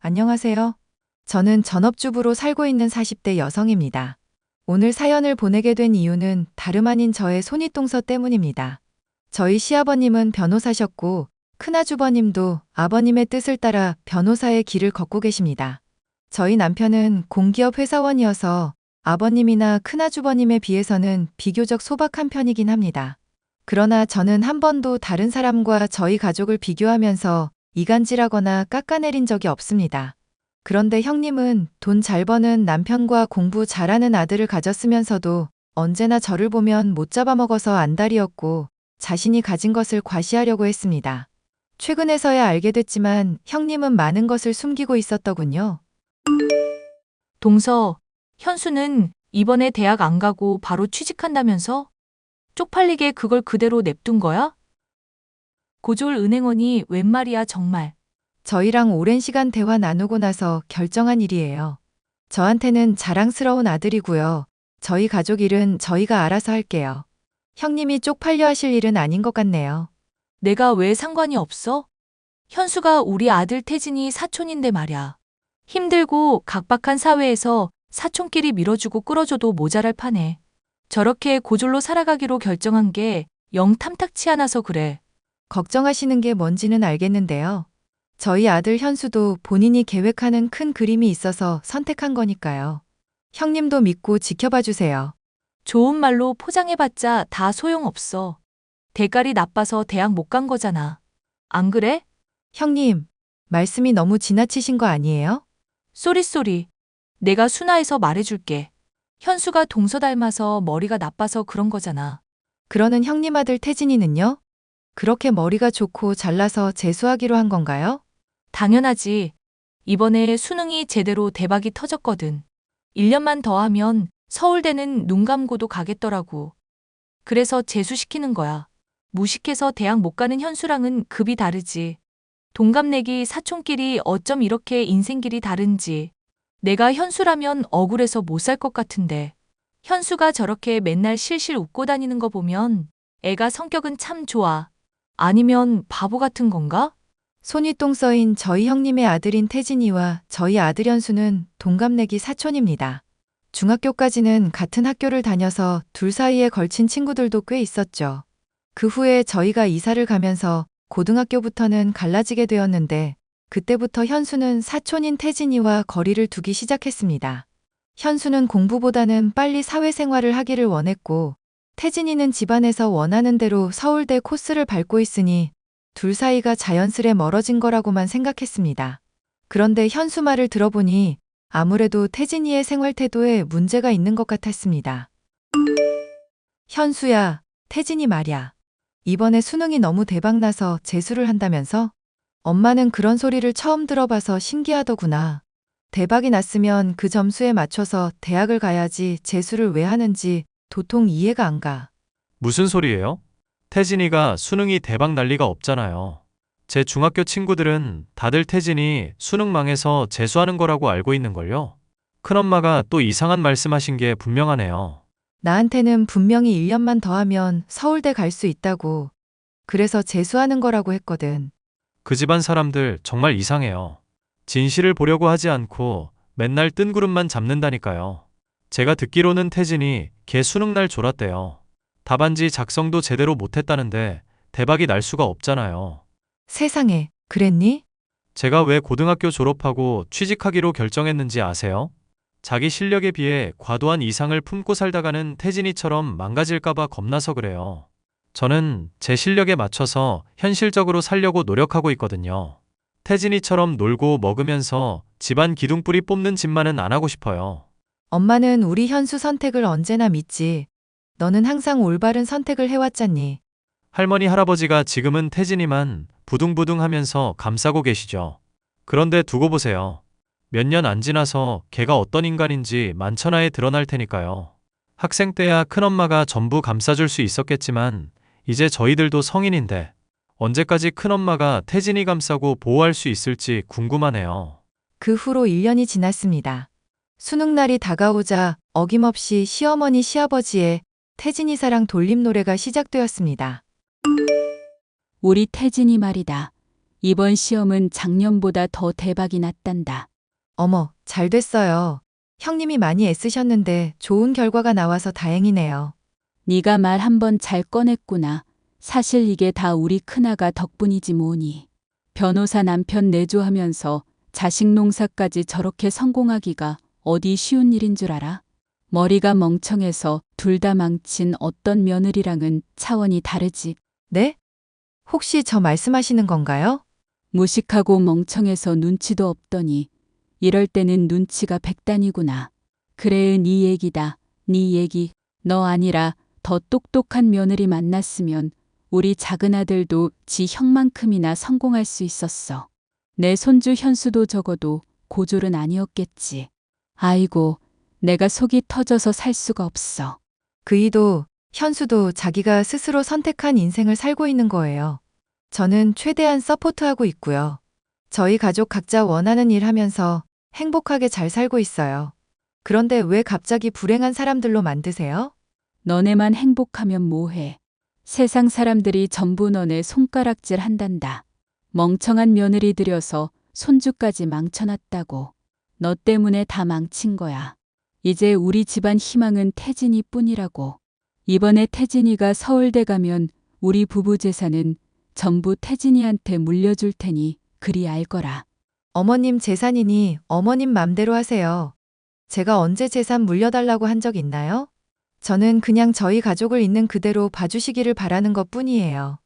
안녕하세요. 저는 전업주부로 살고 있는 40대 여성입니다. 오늘 사연을 보내게 된 이유는 다름 아닌 저의 손윗동서 때문입니다. 저희 시아버님은 변호사셨고, 큰아주버님도 아버님의 뜻을 따라 변호사의 길을 걷고 계십니다. 저희 남편은 공기업 회사원이어서 아버님이나 큰아주버님에 비해서는 비교적 소박한 편이긴 합니다. 그러나 저는 한 번도 다른 사람과 저희 가족을 비교하면서 이간질하거나 깎아내린 적이 없습니다. 그런데 형님은 돈 잘 버는 남편과 공부 잘하는 아들을 가졌으면서도 언제나 저를 보면 못 잡아먹어서 안달이었고 자신이 가진 것을 과시하려고 했습니다. 최근에서야 알게 됐지만 형님은 많은 것을 숨기고 있었더군요. 동서, 현수는 이번에 대학 안 가고 바로 취직한다면서? 쪽팔리게 그걸 그대로 냅둔 거야? 고졸 은행원이 웬 말이야 정말. 저희랑 오랜 시간 대화 나누고 나서 결정한 일이에요. 저한테는 자랑스러운 아들이고요. 저희 가족 일은 저희가 알아서 할게요. 형님이 쪽팔려 하실 일은 아닌 것 같네요. 내가 왜 상관이 없어? 현수가 우리 아들 태진이 사촌인데 말야. 힘들고 각박한 사회에서 사촌끼리 밀어주고 끌어줘도 모자랄 판에. 저렇게 고졸로 살아가기로 결정한 게 영 탐탁치 않아서 그래. 걱정하시는 게 뭔지는 알겠는데요. 저희 아들 현수도 본인이 계획하는 큰 그림이 있어서 선택한 거니까요. 형님도 믿고 지켜봐 주세요. 좋은 말로 포장해봤자 다 소용없어. 대가리 나빠서 대학 못 간 거잖아. 안 그래? 형님, 말씀이 너무 지나치신 거 아니에요? 쏘리. 내가 순화해서 말해줄게. 현수가 동서 닮아서 머리가 나빠서 그런 거잖아. 그러는 형님 아들 태진이는요? 그렇게 머리가 좋고 잘나서 재수하기로 한 건가요? 당연하지. 이번에 수능이 제대로 대박이 터졌거든. 1년만 더 하면 서울대는 눈 감고도 가겠더라고. 그래서 재수시키는 거야. 무식해서 대학 못 가는 현수랑은 급이 다르지. 동갑내기 사촌끼리 어쩜 이렇게 인생길이 다른지. 내가 현수라면 억울해서 못 살 것 같은데. 현수가 저렇게 맨날 실실 웃고 다니는 거 보면 애가 성격은 참 좋아. 아니면 바보 같은 건가? 손윗동서인 저희 형님의 아들인 태진이와 저희 아들 현수는 동갑내기 사촌입니다. 중학교까지는 같은 학교를 다녀서 둘 사이에 걸친 친구들도 꽤 있었죠. 그 후에 저희가 이사를 가면서 고등학교부터는 갈라지게 되었는데 그때부터 현수는 사촌인 태진이와 거리를 두기 시작했습니다. 현수는 공부보다는 빨리 사회생활을 하기를 원했고 태진이는 집안에서 원하는 대로 서울대 코스를 밟고 있으니 둘 사이가 자연스레 멀어진 거라고만 생각했습니다. 그런데 현수 말을 들어보니 아무래도 태진이의 생활 태도에 문제가 있는 것 같았습니다. 현수야, 태진이 말야. 이번에 수능이 너무 대박나서 재수를 한다면서? 엄마는 그런 소리를 처음 들어봐서 신기하더구나. 대박이 났으면 그 점수에 맞춰서 대학을 가야지 재수를 왜 하는지 도통 이해가 안 가. 무슨 소리예요? 태진이가 수능이 대박 날 리가 없잖아요. 제 중학교 친구들은 다들 태진이 수능 망해서 재수하는 거라고 알고 있는걸요. 큰엄마가 또 이상한 말씀하신 게 분명하네요. 나한테는 분명히 1년만 더 하면 서울대 갈 수 있다고. 그래서 재수하는 거라고 했거든. 그 집안 사람들 정말 이상해요. 진실을 보려고 하지 않고 맨날 뜬구름만 잡는다니까요. 제가 듣기로는 태진이 걔 수능 날 졸았대요. 답안지 작성도 제대로 못했다는데 대박이 날 수가 없잖아요. 세상에, 그랬니? 제가 왜 고등학교 졸업하고 취직하기로 결정했는지 아세요? 자기 실력에 비해 과도한 이상을 품고 살다가는 태진이처럼 망가질까봐 겁나서 그래요. 저는 제 실력에 맞춰서 현실적으로 살려고 노력하고 있거든요. 태진이처럼 놀고 먹으면서 집안 기둥뿌리 뽑는 짓만은 안 하고 싶어요. 엄마는 우리 현수 선택을 언제나 믿지. 너는 항상 올바른 선택을 해왔잖니. 할머니 할아버지가 지금은 태진이만 부둥부둥 하면서 감싸고 계시죠. 그런데 두고 보세요. 몇 년 안 지나서 걔가 어떤 인간인지 만천하에 드러날 테니까요. 학생 때야 큰엄마가 전부 감싸줄 수 있었겠지만 이제 저희들도 성인인데 언제까지 큰엄마가 태진이 감싸고 보호할 수 있을지 궁금하네요. 그 후로 1년이 지났습니다. 수능날이 다가오자 어김없이 시어머니 시아버지의 태진이 사랑 돌림 노래가 시작되었습니다. 우리 태진이 말이다. 이번 시험은 작년보다 더 대박이 났단다. 어머, 잘 됐어요. 형님이 많이 애쓰셨는데 좋은 결과가 나와서 다행이네요. 네가 말 한번 잘 꺼냈구나. 사실 이게 다 우리 큰아가 덕분이지 뭐니. 변호사 남편 내조하면서 자식 농사까지 저렇게 성공하기가 어디 쉬운 일인 줄 알아? 머리가 멍청해서 둘 다 망친 어떤 며느리랑은 차원이 다르지. 네? 혹시 저 말씀하시는 건가요? 무식하고 멍청해서 눈치도 없더니 이럴 때는 눈치가 백단이구나. 그래, 네 얘기다. 네 얘기. 너 아니라 더 똑똑한 며느리 만났으면 우리 작은 아들도 지 형만큼이나 성공할 수 있었어. 내 손주 현수도 적어도 고졸은 아니었겠지. 아이고, 내가 속이 터져서 살 수가 없어. 그이도, 현수도 자기가 스스로 선택한 인생을 살고 있는 거예요. 저는 최대한 서포트하고 있고요. 저희 가족 각자 원하는 일 하면서 행복하게 잘 살고 있어요. 그런데 왜 갑자기 불행한 사람들로 만드세요? 너네만 행복하면 뭐해. 세상 사람들이 전부 너네 손가락질 한단다. 멍청한 며느리 들여서 손주까지 망쳐놨다고. 너 때문에 다 망친 거야. 이제 우리 집안 희망은 태진이 뿐이라고. 이번에 태진이가 서울대 가면 우리 부부 재산은 전부 태진이한테 물려줄 테니 그리 알거라. 어머님 재산이니 어머님 맘대로 하세요. 제가 언제 재산 물려달라고 한 적 있나요? 저는 그냥 저희 가족을 있는 그대로 봐주시기를 바라는 것 뿐이에요.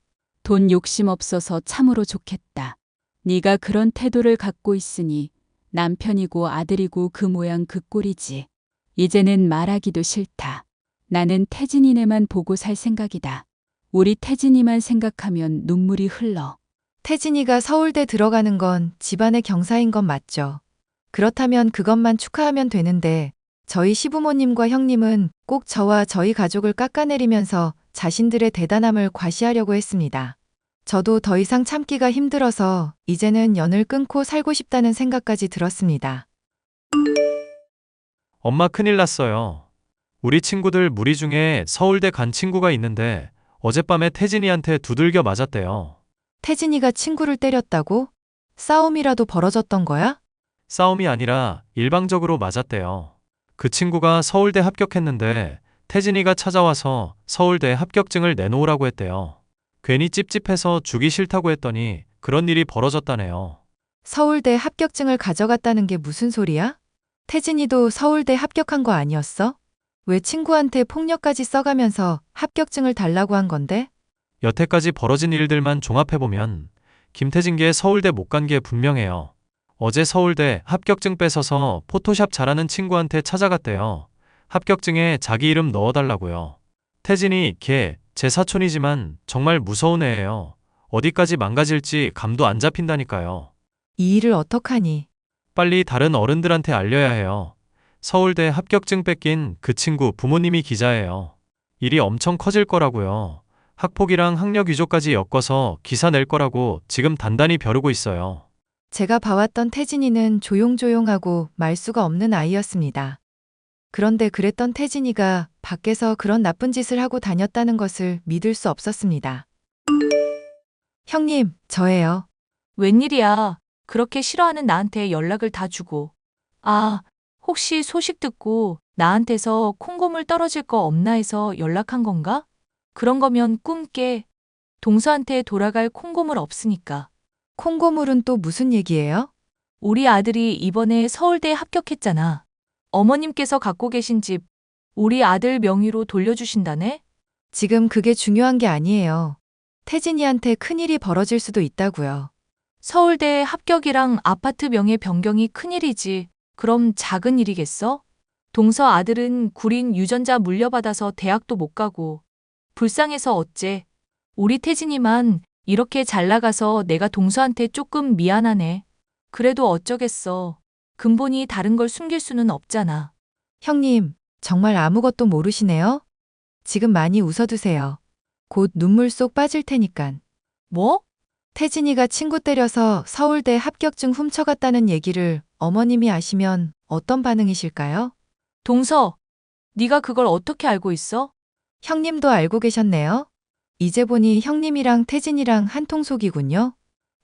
돈 욕심 없어서 참으로 좋겠다. 네가 그런 태도를 갖고 있으니 남편이고 아들이고 그 모양 그 꼴이지. 이제는 말하기도 싫다. 나는 태진이네만 보고 살 생각이다. 우리 태진이만 생각하면 눈물이 흘러. 태진이가 서울대 들어가는 건 집안의 경사인 건 맞죠. 그렇다면 그것만 축하하면 되는데 저희 시부모님과 형님은 꼭 저와 저희 가족을 깎아내리면서 자신들의 대단함을 과시하려고 했습니다. 저도 더 이상 참기가 힘들어서 이제는 연을 끊고 살고 싶다는 생각까지 들었습니다. 엄마 큰일 났어요. 우리 친구들 무리 중에 서울대 간 친구가 있는데 어젯밤에 태진이한테 두들겨 맞았대요. 태진이가 친구를 때렸다고? 싸움이라도 벌어졌던 거야? 싸움이 아니라 일방적으로 맞았대요. 그 친구가 서울대 합격했는데 태진이가 찾아와서 서울대 합격증을 내놓으라고 했대요. 괜히 찝찝해서 주기 싫다고 했더니 그런 일이 벌어졌다네요. 서울대 합격증을 가져갔다는 게 무슨 소리야? 태진이도 서울대 합격한 거 아니었어? 왜 친구한테 폭력까지 써가면서 합격증을 달라고 한 건데? 여태까지 벌어진 일들만 종합해보면 김태진계 서울대 못 간 게 분명해요. 어제 서울대 합격증 뺏어서 포토샵 잘하는 친구한테 찾아갔대요. 합격증에 자기 이름 넣어달라고요. 태진이 걔 제 사촌이지만 정말 무서운 애예요. 어디까지 망가질지 감도 안 잡힌다니까요. 이 일을 어떡하니? 빨리 다른 어른들한테 알려야 해요. 서울대 합격증 뺏긴 그 친구 부모님이 기자예요. 일이 엄청 커질 거라고요. 학폭이랑 학력 위조까지 엮어서 기사 낼 거라고 지금 단단히 벼르고 있어요. 제가 봐왔던 태진이는 조용조용하고 말수가 없는 아이였습니다. 그런데 그랬던 태진이가 밖에서 그런 나쁜 짓을 하고 다녔다는 것을 믿을 수 없었습니다. 형님, 저예요. 웬일이야. 그렇게 싫어하는 나한테 연락을 다 주고. 아, 혹시 소식 듣고 나한테서 콩고물 떨어질 거 없나 해서 연락한 건가? 그런 거면 꿈 깨. 동서한테 돌아갈 콩고물 없으니까. 콩고물은 또 무슨 얘기예요? 우리 아들이 이번에 서울대에 합격했잖아. 어머님께서 갖고 계신 집 우리 아들 명의로 돌려주신다네? 지금 그게 중요한 게 아니에요. 태진이한테 큰일이 벌어질 수도 있다고요. 서울대 합격이랑 아파트 명의 변경이 큰일이지. 그럼 작은 일이겠어? 동서 아들은 구린 유전자 물려받아서 대학도 못 가고. 불쌍해서 어째. 우리 태진이만 이렇게 잘 나가서 내가 동서한테 조금 미안하네. 그래도 어쩌겠어. 근본이 다른 걸 숨길 수는 없잖아. 형님, 정말 아무것도 모르시네요? 지금 많이 웃어두세요. 곧 눈물 쏙 빠질 테니깐. 뭐? 태진이가 친구 때려서 서울대 합격증 훔쳐갔다는 얘기를 어머님이 아시면 어떤 반응이실까요? 동서, 네가 그걸 어떻게 알고 있어? 형님도 알고 계셨네요. 이제 보니 형님이랑 태진이랑 한통속이군요.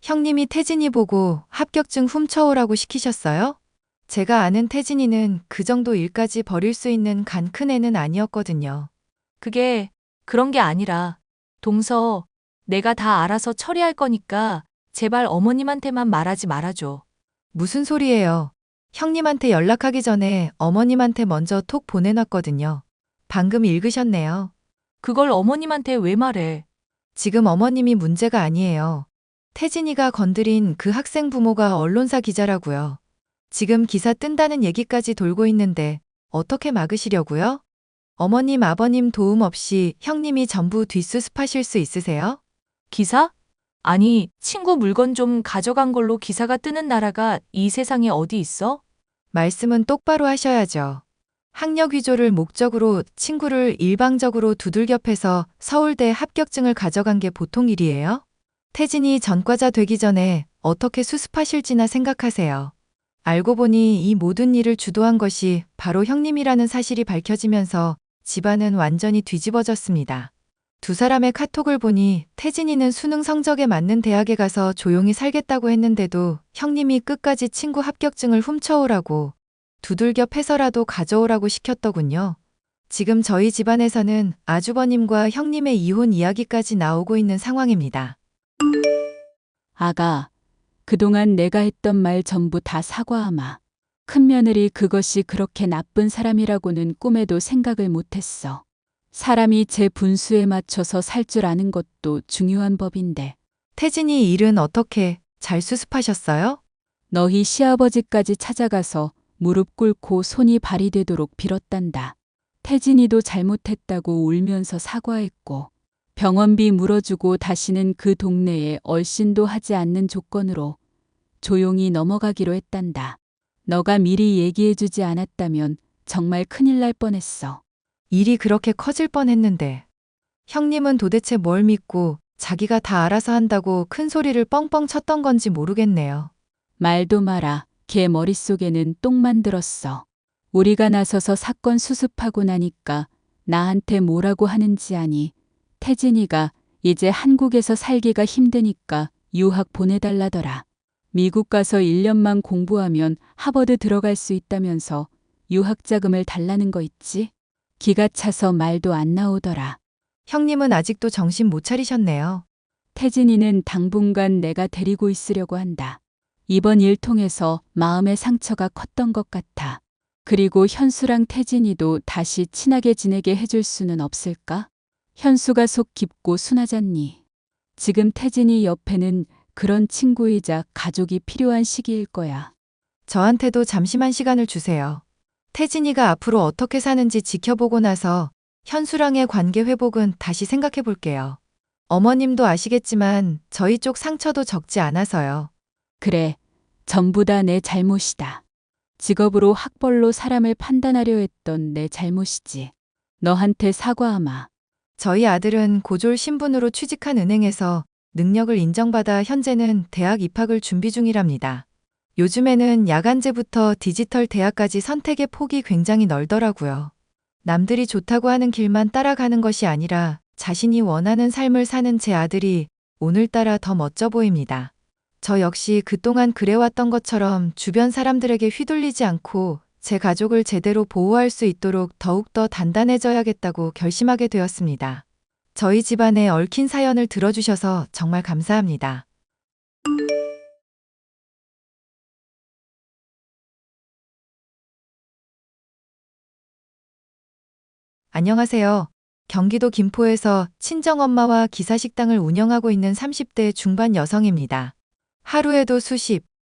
형님이 태진이 보고 합격증 훔쳐오라고 시키셨어요? 제가 아는 태진이는 그 정도 일까지 벌일 수 있는 간 큰 애는 아니었거든요. 그게 그런 게 아니라 동서 내가 다 알아서 처리할 거니까 제발 어머님한테만 말하지 말아줘. 무슨 소리예요? 형님한테 연락하기 전에 어머님한테 먼저 톡 보내놨거든요. 방금 읽으셨네요. 그걸 어머님한테 왜 말해? 지금 어머님이 문제가 아니에요. 태진이가 건드린 그 학생 부모가 언론사 기자라고요. 지금 기사 뜬다는 얘기까지 돌고 있는데 어떻게 막으시려고요? 어머님, 아버님 도움 없이 형님이 전부 뒷수습하실 수 있으세요? 기사? 아니, 친구 물건 좀 가져간 걸로 기사가 뜨는 나라가 이 세상에 어디 있어? 말씀은 똑바로 하셔야죠. 학력 위조를 목적으로 친구를 일방적으로 두들겨 패서 서울대 합격증을 가져간 게 보통 일이에요? 태진이 전과자 되기 전에 어떻게 수습하실지나 생각하세요. 알고 보니 이 모든 일을 주도한 것이 바로 형님이라는 사실이 밝혀지면서 집안은 완전히 뒤집어졌습니다. 두 사람의 카톡을 보니 태진이는 수능 성적에 맞는 대학에 가서 조용히 살겠다고 했는데도 형님이 끝까지 친구 합격증을 훔쳐오라고 두들겨 패서라도 가져오라고 시켰더군요. 지금 저희 집안에서는 아주버님과 형님의 이혼 이야기까지 나오고 있는 상황입니다. 아가, 그동안 내가 했던 말 전부 다 사과하마. 큰며느리 그것이 그렇게 나쁜 사람이라고는 꿈에도 생각을 못했어. 사람이 제 분수에 맞춰서 살 줄 아는 것도 중요한 법인데. 태진이 일은 어떻게 잘 수습하셨어요? 너희 시아버지까지 찾아가서 무릎 꿇고 손이 발이 되도록 빌었단다. 태진이도 잘못했다고 울면서 사과했고 병원비 물어주고 다시는 그 동네에 얼씬도 하지 않는 조건으로 조용히 넘어가기로 했단다. 너가 미리 얘기해주지 않았다면 정말 큰일 날 뻔했어. 일이 그렇게 커질 뻔했는데 형님은 도대체 뭘 믿고 자기가 다 알아서 한다고 큰 소리를 뻥뻥 쳤던 건지 모르겠네요. 말도 마라. 걔 머릿속에는 똥만 들었어. 우리가 나서서 사건 수습하고 나니까 나한테 뭐라고 하는지 아니. 태진이가 이제 한국에서 살기가 힘드니까 유학 보내달라더라. 미국 가서 1년만 공부하면 하버드 들어갈 수 있다면서 유학 자금을 달라는 거 있지? 기가 차서 말도 안 나오더라. 형님은 아직도 정신 못 차리셨네요. 태진이는 당분간 내가 데리고 있으려고 한다. 이번 일 통해서 마음의 상처가 컸던 것 같아. 그리고 현수랑 태진이도 다시 친하게 지내게 해줄 수는 없을까? 현수가 속 깊고 순하잖니. 지금 태진이 옆에는 그런 친구이자 가족이 필요한 시기일 거야. 저한테도 잠시만 시간을 주세요. 태진이가 앞으로 어떻게 사는지 지켜보고 나서 현수랑의 관계 회복은 다시 생각해 볼게요. 어머님도 아시겠지만 저희 쪽 상처도 적지 않아서요. 그래, 전부 다 내 잘못이다. 직업으로 학벌로 사람을 판단하려 했던 내 잘못이지. 너한테 사과하마. 저희 아들은 고졸 신분으로 취직한 은행에서 능력을 인정받아 현재는 대학 입학을 준비 중이랍니다. 요즘에는 야간제부터 디지털 대학까지 선택의 폭이 굉장히 넓더라고요. 남들이 좋다고 하는 길만 따라가는 것이 아니라 자신이 원하는 삶을 사는 제 아들이 오늘따라 더 멋져 보입니다. 저 역시 그동안 그래왔던 것처럼 주변 사람들에게 휘둘리지 않고 제 가족을 제대로 보호할 수 있도록 더욱더 단단해져야겠다고 결심하게 되었습니다. 저희 집안의 얽힌 사연을 들어주셔서 정말 감사합니다. 안녕하세요. 경기도 김포에서 친정엄마와 기사식당을 운영하고 있는 30대 중반 여성입니다. 하루에도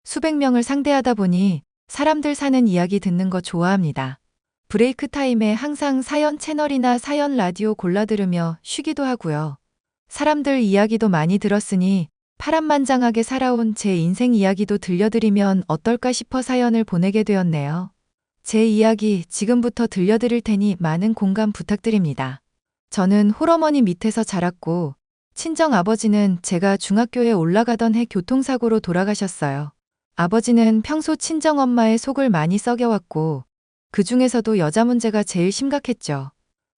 수백 명을 상대하다 보니 사람들 사는 이야기 듣는 거 좋아합니다. 브레이크 타임에 항상 사연 채널이나 사연 라디오 골라 들으며 쉬기도 하고요. 사람들 이야기도 많이 들었으니 파란만장하게 살아온 제 인생 이야기도 들려드리면 어떨까 싶어 사연을 보내게 되었네요. 제 이야기 지금부터 들려드릴 테니 많은 공감 부탁드립니다. 저는 홀어머니 밑에서 자랐고 친정 아버지는 제가 중학교에 올라가던 해 교통사고로 돌아가셨어요. 아버지는 평소 친정 엄마의 속을 많이 썩여왔고 그 중에서도 여자 문제가 제일 심각했죠.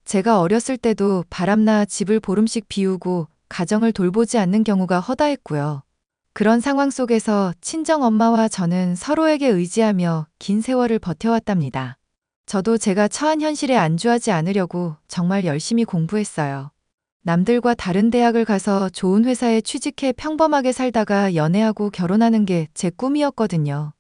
제가 어렸을 때도 바람나 집을 보름씩 비우고 가정을 돌보지 않는 경우가 허다했고요. 그런 상황 속에서 친정 엄마와 저는 서로에게 의지하며 긴 세월을 버텨왔답니다. 저도 제가 처한 현실에 안주하지 않으려고 정말 열심히 공부했어요. 남들과 다른 대학을 가서 좋은 회사에 취직해 평범하게 살다가 연애하고 결혼하는 게 제 꿈이었거든요.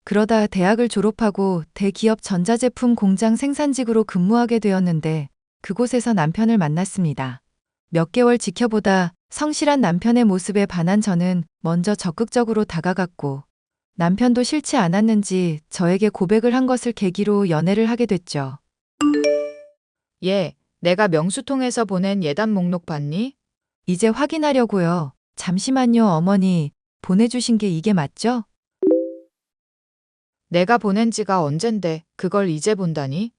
그러다 대학을 졸업하고 대기업 전자제품 공장 생산직으로 근무하게 되었는데 그곳에서 남편을 만났습니다. 몇 개월 지켜보다 성실한 남편의 모습에 반한 저는 먼저 적극적으로 다가갔고 남편도 싫지 않았는지 저에게 고백을 한 것을 계기로 연애를 하게 됐죠. 내가 명수통에서 보낸 예단 목록 봤니? 이제 확인하려고요. 잠시만요, 어머니. 보내주신 게 이게 맞죠? 내가 보낸 지가 언젠데 그걸 이제 본다니?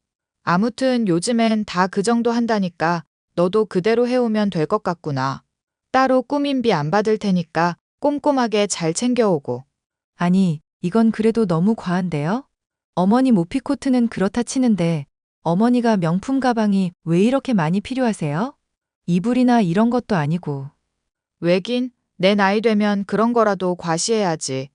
아무튼 요즘엔 다 그 정도 한다니까 너도 그대로 해오면 될 것 같구나. 따로 꾸민비 안 받을 테니까 꼼꼼하게 잘 챙겨오고. 아니, 이건 그래도 너무 과한데요? 어머니 모피코트는 그렇다 치는데 어머니가 명품 가방이 왜 이렇게 많이 필요하세요? 이불이나 이런 것도 아니고. 왜긴 내 나이 되면 그런 거라도 과시해야지.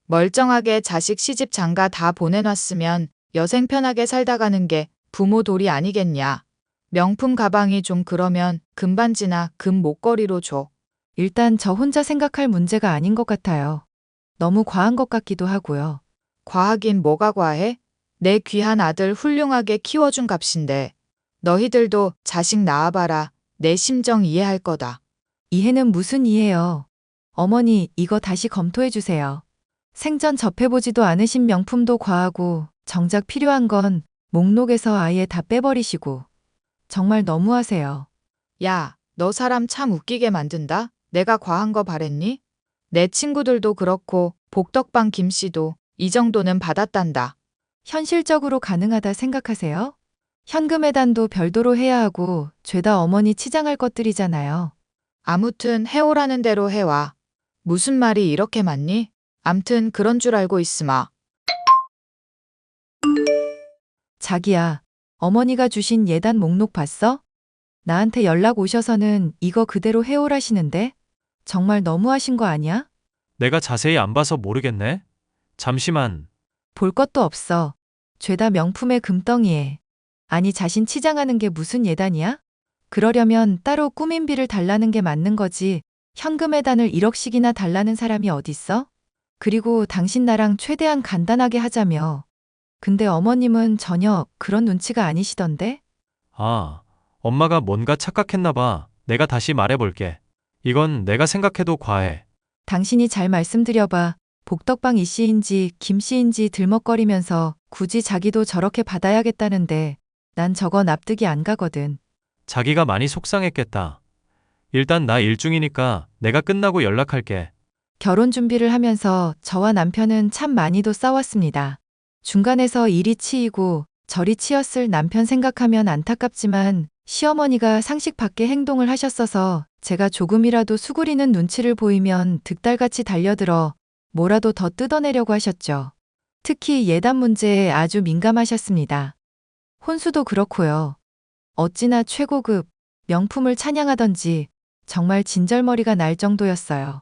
멀쩡하게 자식 시집 장가 다 보내놨으면 여생 편하게 살다 가는 게 부모 도리 아니겠냐. 명품 가방이 좀 그러면 금반지나 금 목걸이로 줘. 일단 저 혼자 생각할 문제가 아닌 것 같아요. 너무 과한 것 같기도 하고요. 과하긴 뭐가 과해? 내 귀한 아들 훌륭하게 키워준 값인데. 너희들도 자식 낳아봐라. 내 심정 이해할 거다. 이해는 무슨 이해요? 어머니, 이거 다시 검토해 주세요. 생전 접해보지도 않으신 명품도 과하고 정작 필요한 건 목록에서 아예 다 빼버리시고. 정말 너무하세요. 야, 너 사람 참 웃기게 만든다? 내가 과한 거 바랬니? 내 친구들도 그렇고 복덕방 김씨도 이 정도는 받았단다. 현실적으로 가능하다 생각하세요? 현금 해단도 별도로 해야 하고 죄다 어머니 치장할 것들이잖아요. 아무튼 해오라는 대로 해와. 무슨 말이 이렇게 많니? 암튼 그런 줄 알고 있으마. 자기야, 어머니가 주신 예단 목록 봤어? 나한테 연락 오셔서는 이거 그대로 해오라시는데? 정말 너무하신 거 아니야? 내가 자세히 안 봐서 모르겠네. 잠시만. 볼 것도 없어. 죄다 명품의 금덩이에. 아니 자신 치장하는 게 무슨 예단이야? 그러려면 따로 꾸민비를 달라는 게 맞는 거지. 현금 예단을 1억씩이나 달라는 사람이 어딨어? 그리고 당신 나랑 최대한 간단하게 하자며. 근데 어머님은 전혀 그런 눈치가 아니시던데? 아, 엄마가 뭔가 착각했나 봐. 내가 다시 말해볼게. 이건 내가 생각해도 과해. 당신이 잘 말씀드려봐. 복덕방 이 씨인지 김 씨인지 들먹거리면서 굳이 자기도 저렇게 받아야겠다는데 난 저거 납득이 안 가거든. 자기가 많이 속상했겠다. 일단 나 일 중이니까 내가 끝나고 연락할게. 결혼 준비를 하면서 저와 남편은 참 많이도 싸웠습니다. 중간에서 이리 치이고 저리 치였을 남편 생각하면 안타깝지만 시어머니가 상식 밖의 행동을 하셨어서 제가 조금이라도 수구리는 눈치를 보이면 득달같이 달려들어 뭐라도 더 뜯어내려고 하셨죠. 특히 예단 문제에 아주 민감하셨습니다. 혼수도 그렇고요. 어찌나 최고급 명품을 찬양하던지 정말 진절머리가 날 정도였어요.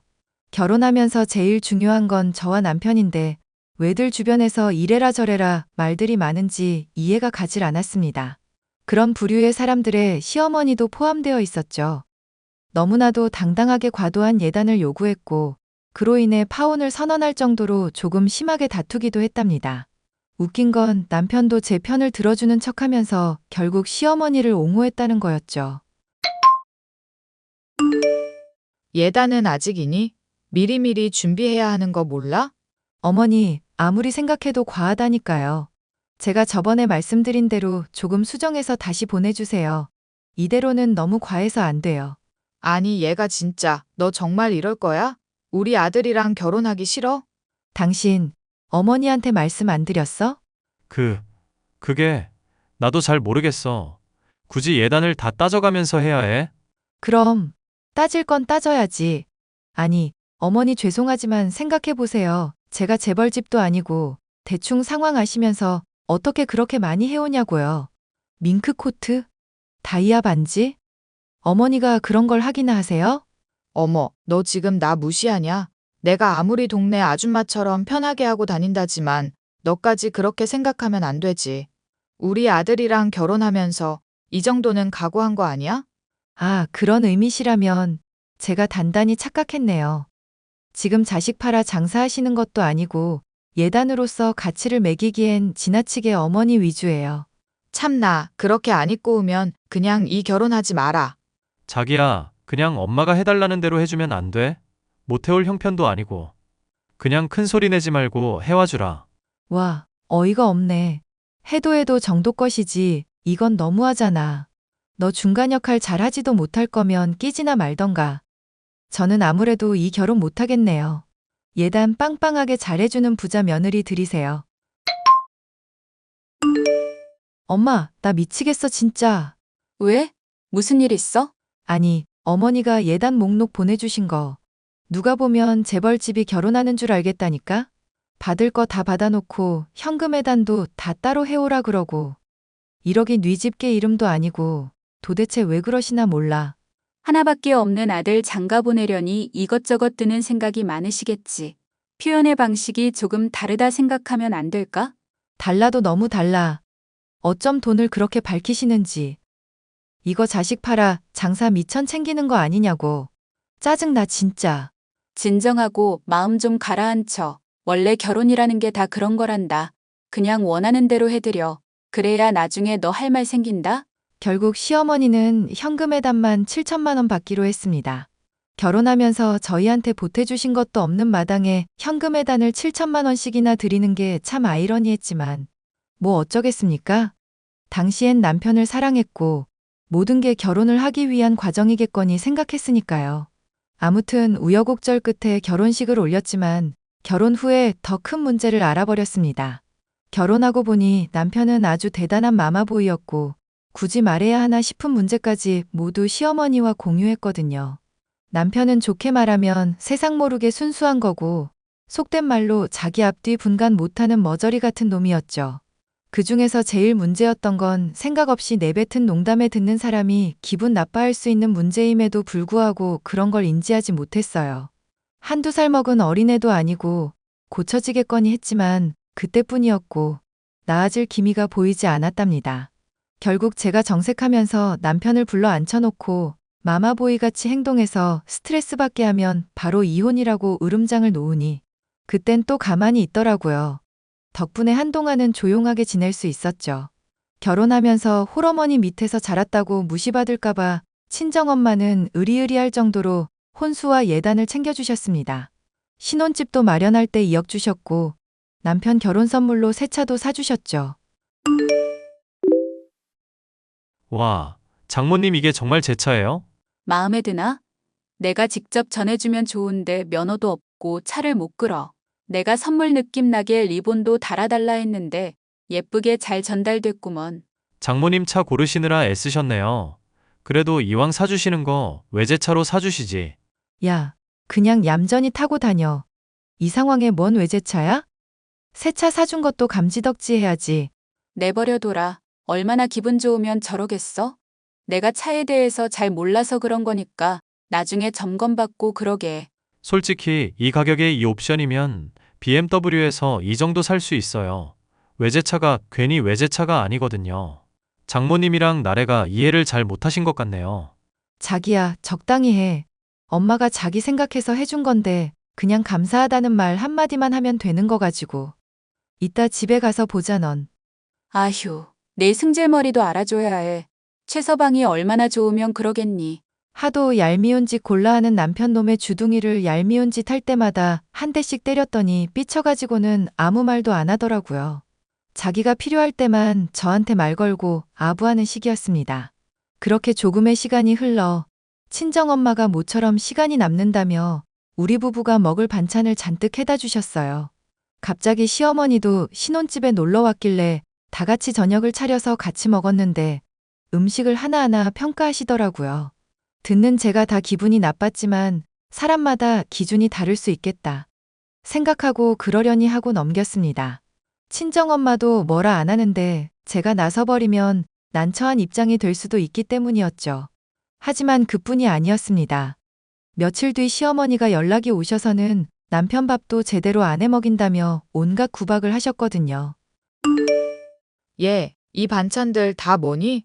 결혼하면서 제일 중요한 건 저와 남편인데 왜들 주변에서 이래라 저래라 말들이 많은지 이해가 가질 않았습니다. 그런 부류의 사람들의 시어머니도 포함되어 있었죠. 너무나도 당당하게 과도한 예단을 요구했고 그로 인해 파혼을 선언할 정도로 조금 심하게 다투기도 했답니다. 웃긴 건 남편도 제 편을 들어주는 척하면서 결국 시어머니를 옹호했다는 거였죠. 예단은 아직이니? 미리미리 준비해야 하는 거 몰라? 어머니, 아무리 생각해도 과하다니까요. 제가 저번에 말씀드린 대로 조금 수정해서 다시 보내주세요. 이대로는 너무 과해서 안 돼요. 아니 얘가 진짜 너 정말 이럴 거야? 우리 아들이랑 결혼하기 싫어? 당신, 어머니한테 말씀 안 드렸어? 그게 나도 잘 모르겠어. 굳이 예단을 다 따져가면서 해야 해? 그럼 따질 건 따져야지. 아니, 어머니 죄송하지만 생각해보세요. 제가 재벌집도 아니고 대충 상황 아시면서 어떻게 그렇게 많이 해오냐고요. 밍크 코트? 다이아 반지? 어머니가 그런 걸 하기나 하세요? 어머, 너 지금 나 무시하냐? 내가 아무리 동네 아줌마처럼 편하게 하고 다닌다지만 너까지 그렇게 생각하면 안 되지. 우리 아들이랑 결혼하면서 이 정도는 각오한 거 아니야? 아, 그런 의미시라면 제가 단단히 착각했네요. 지금 자식 팔아 장사하시는 것도 아니고 예단으로서 가치를 매기기엔 지나치게 어머니 위주예요. 참나, 그렇게 안 입고 오면 그냥 이 결혼하지 마라. 자기야, 그냥 엄마가 해달라는 대로 해주면 안 돼? 못 해올 형편도 아니고. 그냥 큰 소리 내지 말고 해와주라. 와, 어이가 없네. 해도 해도 정도 것이지. 이건 너무하잖아. 너 중간 역할 잘하지도 못할 거면 끼지나 말던가. 저는 아무래도 이 결혼 못하겠네요. 예단 빵빵하게 잘해주는 부자 며느리 들이세요. 엄마, 나 미치겠어, 진짜. 왜? 무슨 일 있어? 아니, 어머니가 예단 목록 보내주신 거. 누가 보면 재벌집이 결혼하는 줄 알겠다니까? 받을 거 다 받아놓고 현금 예단도 다 따로 해오라 그러고. 1억이 뉘 집게 이름도 아니고 도대체 왜 그러시나 몰라. 하나밖에 없는 아들 장가 보내려니 이것저것 드는 생각이 많으시겠지. 표현의 방식이 조금 다르다 생각하면 안 될까? 달라도 너무 달라. 어쩜 돈을 그렇게 밝히시는지. 이거 자식 팔아 장사 미천 챙기는 거 아니냐고. 짜증나 진짜. 진정하고 마음 좀 가라앉혀. 원래 결혼이라는 게 다 그런 거란다. 그냥 원하는 대로 해드려. 그래야 나중에 너 할 말 생긴다? 결국 시어머니는 현금 예단만 7천만 원 받기로 했습니다. 결혼하면서 저희한테 보태주신 것도 없는 마당에 현금 예단을 7천만 원씩이나 드리는 게 참 아이러니했지만 뭐 어쩌겠습니까? 당시엔 남편을 사랑했고 모든 게 결혼을 하기 위한 과정이겠거니 생각했으니까요. 아무튼 우여곡절 끝에 결혼식을 올렸지만 결혼 후에 더 큰 문제를 알아버렸습니다. 결혼하고 보니 남편은 아주 대단한 마마보이였고 굳이 말해야 하나 싶은 문제까지 모두 시어머니와 공유했거든요. 남편은 좋게 말하면 세상 모르게 순수한 거고 속된 말로 자기 앞뒤 분간 못하는 머저리 같은 놈이었죠. 그 중에서 제일 문제였던 건 생각 없이 내뱉은 농담에 듣는 사람이 기분 나빠할 수 있는 문제임에도 불구하고 그런 걸 인지하지 못했어요. 한두 살 먹은 어린애도 아니고 고쳐지겠거니 했지만 그때뿐이었고 나아질 기미가 보이지 않았답니다. 결국 제가 정색하면서 남편을 불러 앉혀놓고 마마보이 같이 행동해서 스트레스 받게 하면 바로 이혼이라고 으름장을 놓으니 그땐 또 가만히 있더라고요. 덕분에 한동안은 조용하게 지낼 수 있었죠. 결혼하면서 홀어머니 밑에서 자랐다고 무시받을까봐 친정엄마는 으리으리할 정도로 혼수와 예단을 챙겨주셨습니다. 신혼집도 마련할 때 2억 주셨고 남편 결혼 선물로 새 차도 사주셨죠. 와, 장모님 이게 정말 제 차예요? 마음에 드나? 내가 직접 전해주면 좋은데 면허도 없고 차를 못 끌어. 내가 선물 느낌 나게 리본도 달아달라 했는데 예쁘게 잘 전달됐구먼. 장모님 차 고르시느라 애쓰셨네요. 그래도 이왕 사주시는 거 외제차로 사주시지. 야, 그냥 얌전히 타고 다녀. 이 상황에 뭔 외제차야? 새 차 사준 것도 감지덕지 해야지. 내버려둬라. 얼마나 기분 좋으면 저러겠어? 내가 차에 대해서 잘 몰라서 그런 거니까 나중에 점검받고 그러게. 솔직히 이 가격에 이 옵션이면 BMW에서 이 정도 살 수 있어요. 외제차가 괜히 외제차가 아니거든요. 장모님이랑 나래가 이해를 잘 못하신 것 같네요. 자기야, 적당히 해. 엄마가 자기 생각해서 해준 건데 그냥 감사하다는 말 한마디만 하면 되는 거 가지고. 이따 집에 가서 보자 넌. 아휴, 내 승질머리도 알아줘야 해. 최서방이 얼마나 좋으면 그러겠니. 하도 얄미운 짓 골라 하는 남편 놈의 주둥이를 얄미운 짓 할 때마다 한 대씩 때렸더니 삐쳐가지고는 아무 말도 안 하더라고요. 자기가 필요할 때만 저한테 말 걸고 아부하는 시기였습니다. 그렇게 조금의 시간이 흘러 친정엄마가 모처럼 시간이 남는다며 우리 부부가 먹을 반찬을 잔뜩 해다 주셨어요. 갑자기 시어머니도 신혼집에 놀러 왔길래 다 같이 저녁을 차려서 같이 먹었는데 음식을 하나하나 평가하시더라고요. 듣는 제가 다 기분이 나빴지만 사람마다 기준이 다를 수 있겠다 생각하고 그러려니 하고 넘겼습니다. 친정엄마도 뭐라 안 하는데 제가 나서버리면 난처한 입장이 될 수도 있기 때문이었죠. 하지만 그뿐이 아니었습니다. 며칠 뒤 시어머니가 연락이 오셔서는 남편 밥도 제대로 안 해 먹인다며 온갖 구박을 하셨거든요. 얘, 이 반찬들 다 뭐니?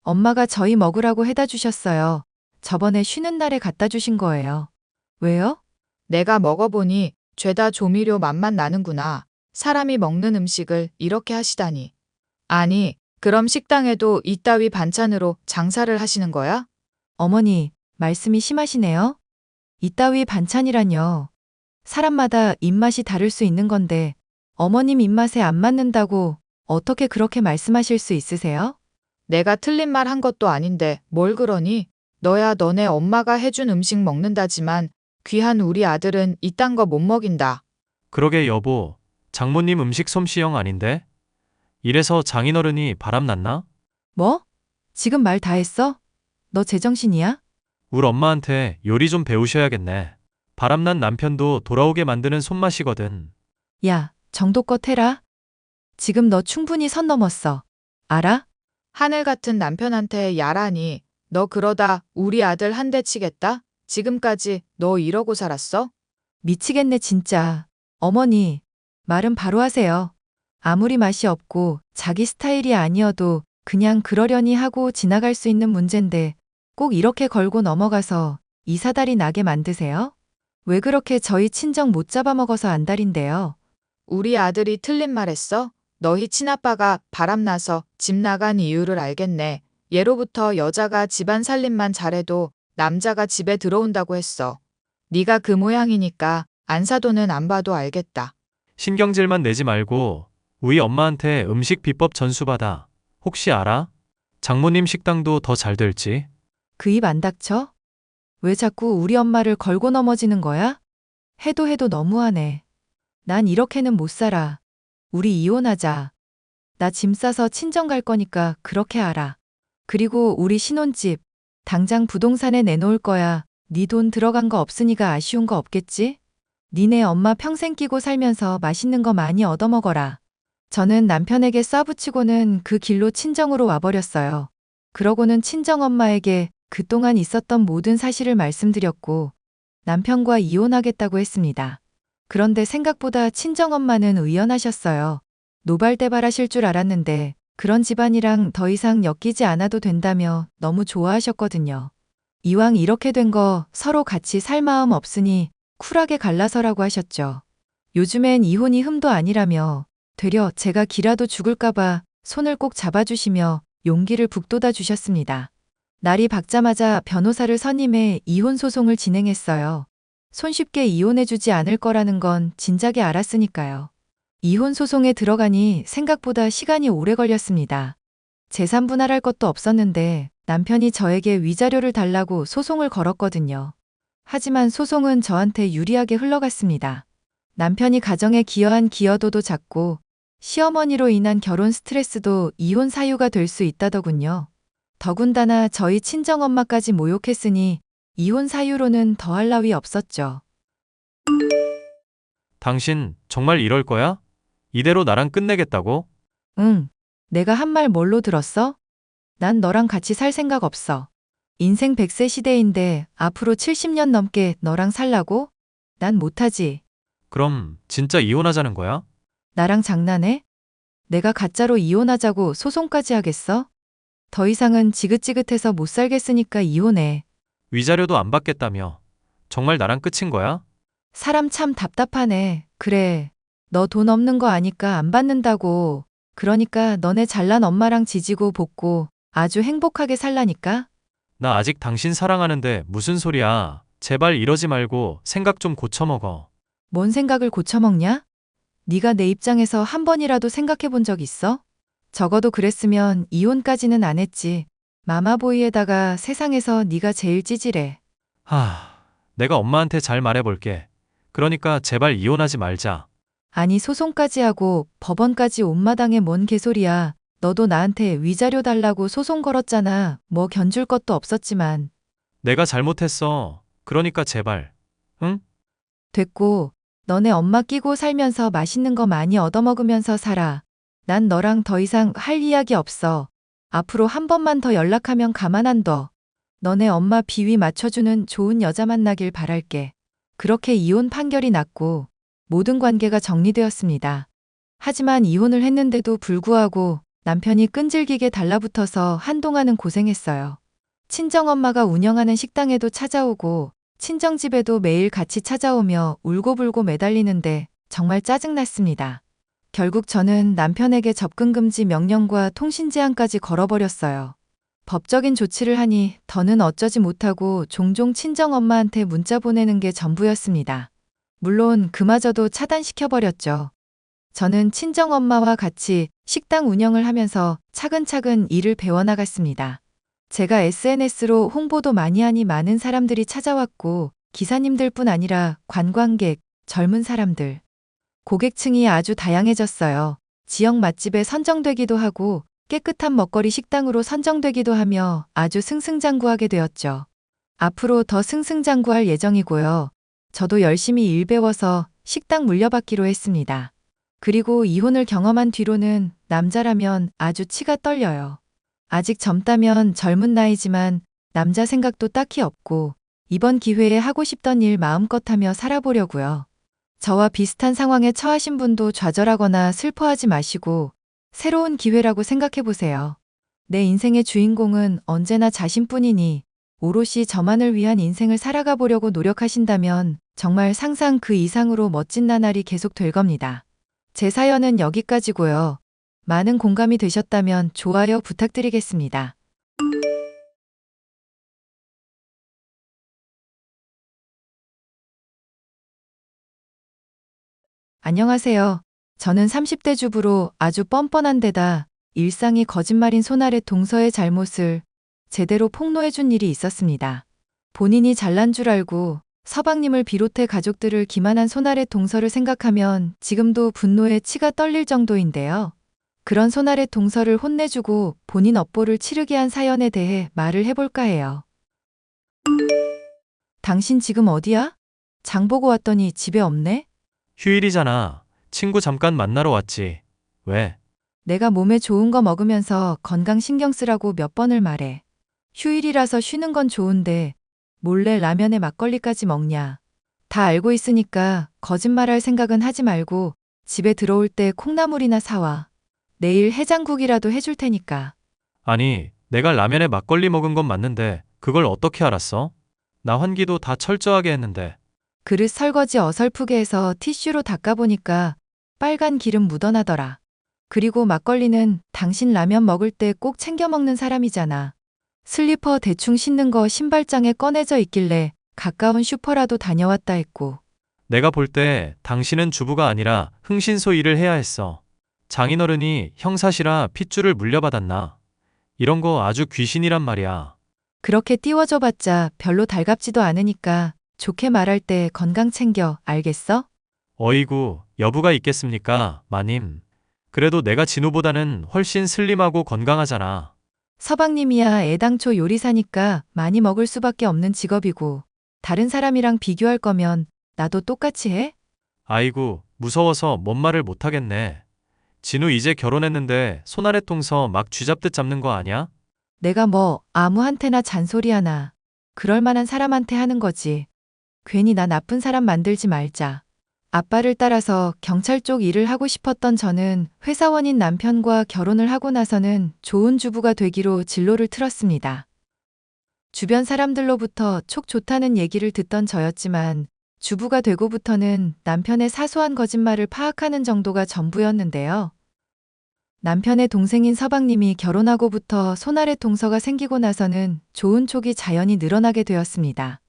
엄마가 저희 먹으라고 해다 주셨어요. 저번에 쉬는 날에 갖다 주신 거예요. 왜요? 내가 먹어보니 죄다 조미료 맛만 나는구나. 사람이 먹는 음식을 이렇게 하시다니. 아니, 그럼 식당에도 이따위 반찬으로 장사를 하시는 거야? 어머니, 말씀이 심하시네요. 이따위 반찬이란요. 사람마다 입맛이 다를 수 있는 건데 어머님 입맛에 안 맞는다고 어떻게 그렇게 말씀하실 수 있으세요? 내가 틀린 말 한 것도 아닌데 뭘 그러니? 너야 너네 엄마가 해준 음식 먹는다지만 귀한 우리 아들은 이딴 거 못 먹인다. 그러게 여보, 장모님 음식 솜씨형 아닌데? 이래서 장인어른이 바람났나? 뭐? 지금 말 다 했어? 너 제정신이야? 울 엄마한테 요리 좀 배우셔야겠네. 바람난 남편도 돌아오게 만드는 손맛이거든. 야, 정도껏 해라. 지금 너 충분히 선 넘었어. 알아? 하늘 같은 남편한테 야라니. 너 그러다 우리 아들 한 대 치겠다? 지금까지 너 이러고 살았어? 미치겠네 진짜. 어머니, 말은 바로 하세요. 아무리 맛이 없고 자기 스타일이 아니어도 그냥 그러려니 하고 지나갈 수 있는 문제인데 꼭 이렇게 걸고 넘어가서 이사달이 나게 만드세요? 왜 그렇게 저희 친정 못 잡아먹어서 안달인데요? 우리 아들이 틀린 말 했어? 너희 친아빠가 바람나서 집 나간 이유를 알겠네. 예로부터 여자가 집안 살림만 잘해도 남자가 집에 들어온다고 했어. 네가 그 모양이니까 안 사도는 안 봐도 알겠다. 신경질만 내지 말고 우리 엄마한테 음식 비법 전수받아. 혹시 알아? 장모님 식당도 더 잘 될지? 그 입 안 닥쳐? 왜 자꾸 우리 엄마를 걸고 넘어지는 거야? 해도 너무하네. 난 이렇게는 못 살아. 우리 이혼하자. 나 짐 싸서 친정 갈 거니까 그렇게 알아. 그리고 우리 신혼집 당장 부동산에 내놓을 거야. 네 돈 들어간 거 없으니까 아쉬운 거 없겠지? 니네 엄마 평생 끼고 살면서 맛있는 거 많이 얻어먹어라. 저는 남편에게 쏴붙이고는 그 길로 친정으로 와버렸어요. 그러고는 친정엄마에게 그동안 있었던 모든 사실을 말씀드렸고 남편과 이혼하겠다고 했습니다. 그런데 생각보다 친정엄마는 의연하셨어요. 노발대발하실 줄 알았는데 그런 집안이랑 더 이상 엮이지 않아도 된다며 너무 좋아하셨거든요. 이왕 이렇게 된 거 서로 같이 살 마음 없으니 쿨하게 갈라서라고 하셨죠. 요즘엔 이혼이 흠도 아니라며 되려 제가 기라도 죽을까봐 손을 꼭 잡아주시며 용기를 북돋아 주셨습니다. 날이 밝자마자 변호사를 선임해 이혼 소송을 진행했어요. 손쉽게 이혼해주지 않을 거라는 건 진작에 알았으니까요. 이혼 소송에 들어가니 생각보다 시간이 오래 걸렸습니다. 재산 분할할 것도 없었는데 남편이 저에게 위자료를 달라고 소송을 걸었거든요. 하지만 소송은 저한테 유리하게 흘러갔습니다. 남편이 가정에 기여한 기여도도 작고 시어머니로 인한 결혼 스트레스도 이혼 사유가 될 수 있다더군요. 더군다나 저희 친정엄마까지 모욕했으니 이혼 사유로는 더할 나위 없었죠. 당신 정말 이럴 거야? 이대로 나랑 끝내겠다고? 응, 내가 한 말 뭘로 들었어? 난 너랑 같이 살 생각 없어. 인생 100세 시대인데 앞으로 70년 넘게 너랑 살라고? 난 못하지. 그럼 진짜 이혼하자는 거야? 나랑 장난해? 내가 가짜로 이혼하자고 소송까지 하겠어? 더 이상은 지긋지긋해서 못 살겠으니까 이혼해. 위자료도 안 받겠다며. 정말 나랑 끝인 거야? 사람 참 답답하네. 그래. 너 돈 없는 거 아니까 안 받는다고. 그러니까 너네 잘난 엄마랑 지지고 볶고 아주 행복하게 살라니까? 나 아직 당신 사랑하는데 무슨 소리야. 제발 이러지 말고 생각 좀 고쳐먹어. 뭔 생각을 고쳐먹냐? 네가 내 입장에서 한 번이라도 생각해 본 적 있어? 적어도 그랬으면 이혼까지는 안 했지. 마마보이에다가 세상에서 네가 제일 찌질해. 내가 엄마한테 잘 말해볼게. 그러니까 제발 이혼하지 말자. 아니 소송까지 하고 법원까지 온마당에 뭔 개소리야. 너도 나한테 위자료 달라고 소송 걸었잖아. 뭐 견줄 것도 없었지만. 내가 잘못했어. 그러니까 제발. 응? 됐고, 너네 엄마 끼고 살면서 맛있는 거 많이 얻어먹으면서 살아. 난 너랑 더 이상 할 이야기 없어. 앞으로 한 번만 더 연락하면 가만 안 둬. 너네 엄마 비위 맞춰주는 좋은 여자 만나길 바랄게. 그렇게 이혼 판결이 났고 모든 관계가 정리되었습니다. 하지만 이혼을 했는데도 불구하고 남편이 끈질기게 달라붙어서 한동안은 고생했어요. 친정엄마가 운영하는 식당에도 찾아오고 친정집에도 매일 같이 찾아오며 울고불고 매달리는데 정말 짜증났습니다. 결국 저는 남편에게 접근금지 명령과 통신제한까지 걸어버렸어요. 법적인 조치를 하니 더는 어쩌지 못하고 종종 친정엄마한테 문자 보내는 게 전부였습니다. 물론 그마저도 차단시켜버렸죠. 저는 친정엄마와 같이 식당 운영을 하면서 차근차근 일을 배워나갔습니다. 제가 SNS로 홍보도 많이 하니 많은 사람들이 찾아왔고 기사님들뿐 아니라 관광객, 젊은 사람들, 고객층이 아주 다양해졌어요. 지역 맛집에 선정되기도 하고 깨끗한 먹거리 식당으로 선정되기도 하며 아주 승승장구하게 되었죠. 앞으로 더 승승장구할 예정이고요. 저도 열심히 일 배워서 식당 물려받기로 했습니다. 그리고 이혼을 경험한 뒤로는 남자라면 아주 치가 떨려요. 아직 젊다면 젊은 나이지만 남자 생각도 딱히 없고 이번 기회에 하고 싶던 일 마음껏 하며 살아보려고요. 저와 비슷한 상황에 처하신 분도 좌절하거나 슬퍼하지 마시고 새로운 기회라고 생각해 보세요. 내 인생의 주인공은 언제나 자신뿐이니 오롯이 저만을 위한 인생을 살아가 보려고 노력하신다면 정말 상상 그 이상으로 멋진 나날이 계속 될 겁니다. 제 사연은 여기까지고요. 많은 공감이 되셨다면 좋아요 부탁드리겠습니다. 안녕하세요. 저는 30대 주부로 아주 뻔뻔한 데다 일상이 거짓말인 손아래 동서의 잘못을 제대로 폭로해준 일이 있었습니다. 본인이 잘난 줄 알고 서방님을 비롯해 가족들을 기만한 손아래 동서를 생각하면 지금도 분노에 치가 떨릴 정도인데요. 그런 손아래 동서를 혼내주고 본인 업보를 치르게 한 사연에 대해 말을 해볼까 해요. 당신 지금 어디야? 장 보고 왔더니 집에 없네? 휴일이잖아. 친구 잠깐 만나러 왔지. 왜? 내가 몸에 좋은 거 먹으면서 건강 신경 쓰라고 몇 번을 말해. 휴일이라서 쉬는 건 좋은데 몰래 라면에 막걸리까지 먹냐. 다 알고 있으니까 거짓말할 생각은 하지 말고 집에 들어올 때 콩나물이나 사와. 내일 해장국이라도 해줄 테니까. 아니, 내가 라면에 막걸리 먹은 건 맞는데 그걸 어떻게 알았어? 나 환기도 다 철저하게 했는데. 그릇 설거지 어설프게 해서 티슈로 닦아보니까 빨간 기름 묻어나더라. 그리고 막걸리는 당신 라면 먹을 때 꼭 챙겨 먹는 사람이잖아. 슬리퍼 대충 신는 거 신발장에 꺼내져 있길래 가까운 슈퍼라도 다녀왔다 했고. 내가 볼 때 당신은 주부가 아니라 흥신소 일을 해야 했어. 장인어른이 형사시라 핏줄을 물려받았나? 이런 거 아주 귀신이란 말이야. 그렇게 띄워줘봤자 별로 달갑지도 않으니까 좋게 말할 때 건강 챙겨, 알겠어? 어이구, 여부가 있겠습니까, 마님. 그래도 내가 진우보다는 훨씬 슬림하고 건강하잖아. 서방님이야 애당초 요리사니까 많이 먹을 수밖에 없는 직업이고 다른 사람이랑 비교할 거면 나도 똑같이 해? 아이고, 무서워서 뭔 말을 못하겠네. 진우 이제 결혼했는데 손아래 통서 막 쥐잡듯 잡는 거 아니야? 내가 뭐 아무한테나 잔소리 하나. 그럴 만한 사람한테 하는 거지. 괜히 나 나쁜 사람 만들지 말자. 아빠를 따라서 경찰 쪽 일을 하고 싶었던 저는 회사원인 남편과 결혼을 하고 나서는 좋은 주부가 되기로 진로를 틀었습니다. 주변 사람들로부터 촉 좋다는 얘기를 듣던 저였지만 주부가 되고부터는 남편의 사소한 거짓말을 파악하는 정도가 전부였는데요. 남편의 동생인 서방님이 결혼하고부터 손아래 동서가 생기고 나서는 좋은 촉이 자연히 늘어나게 되었습니다.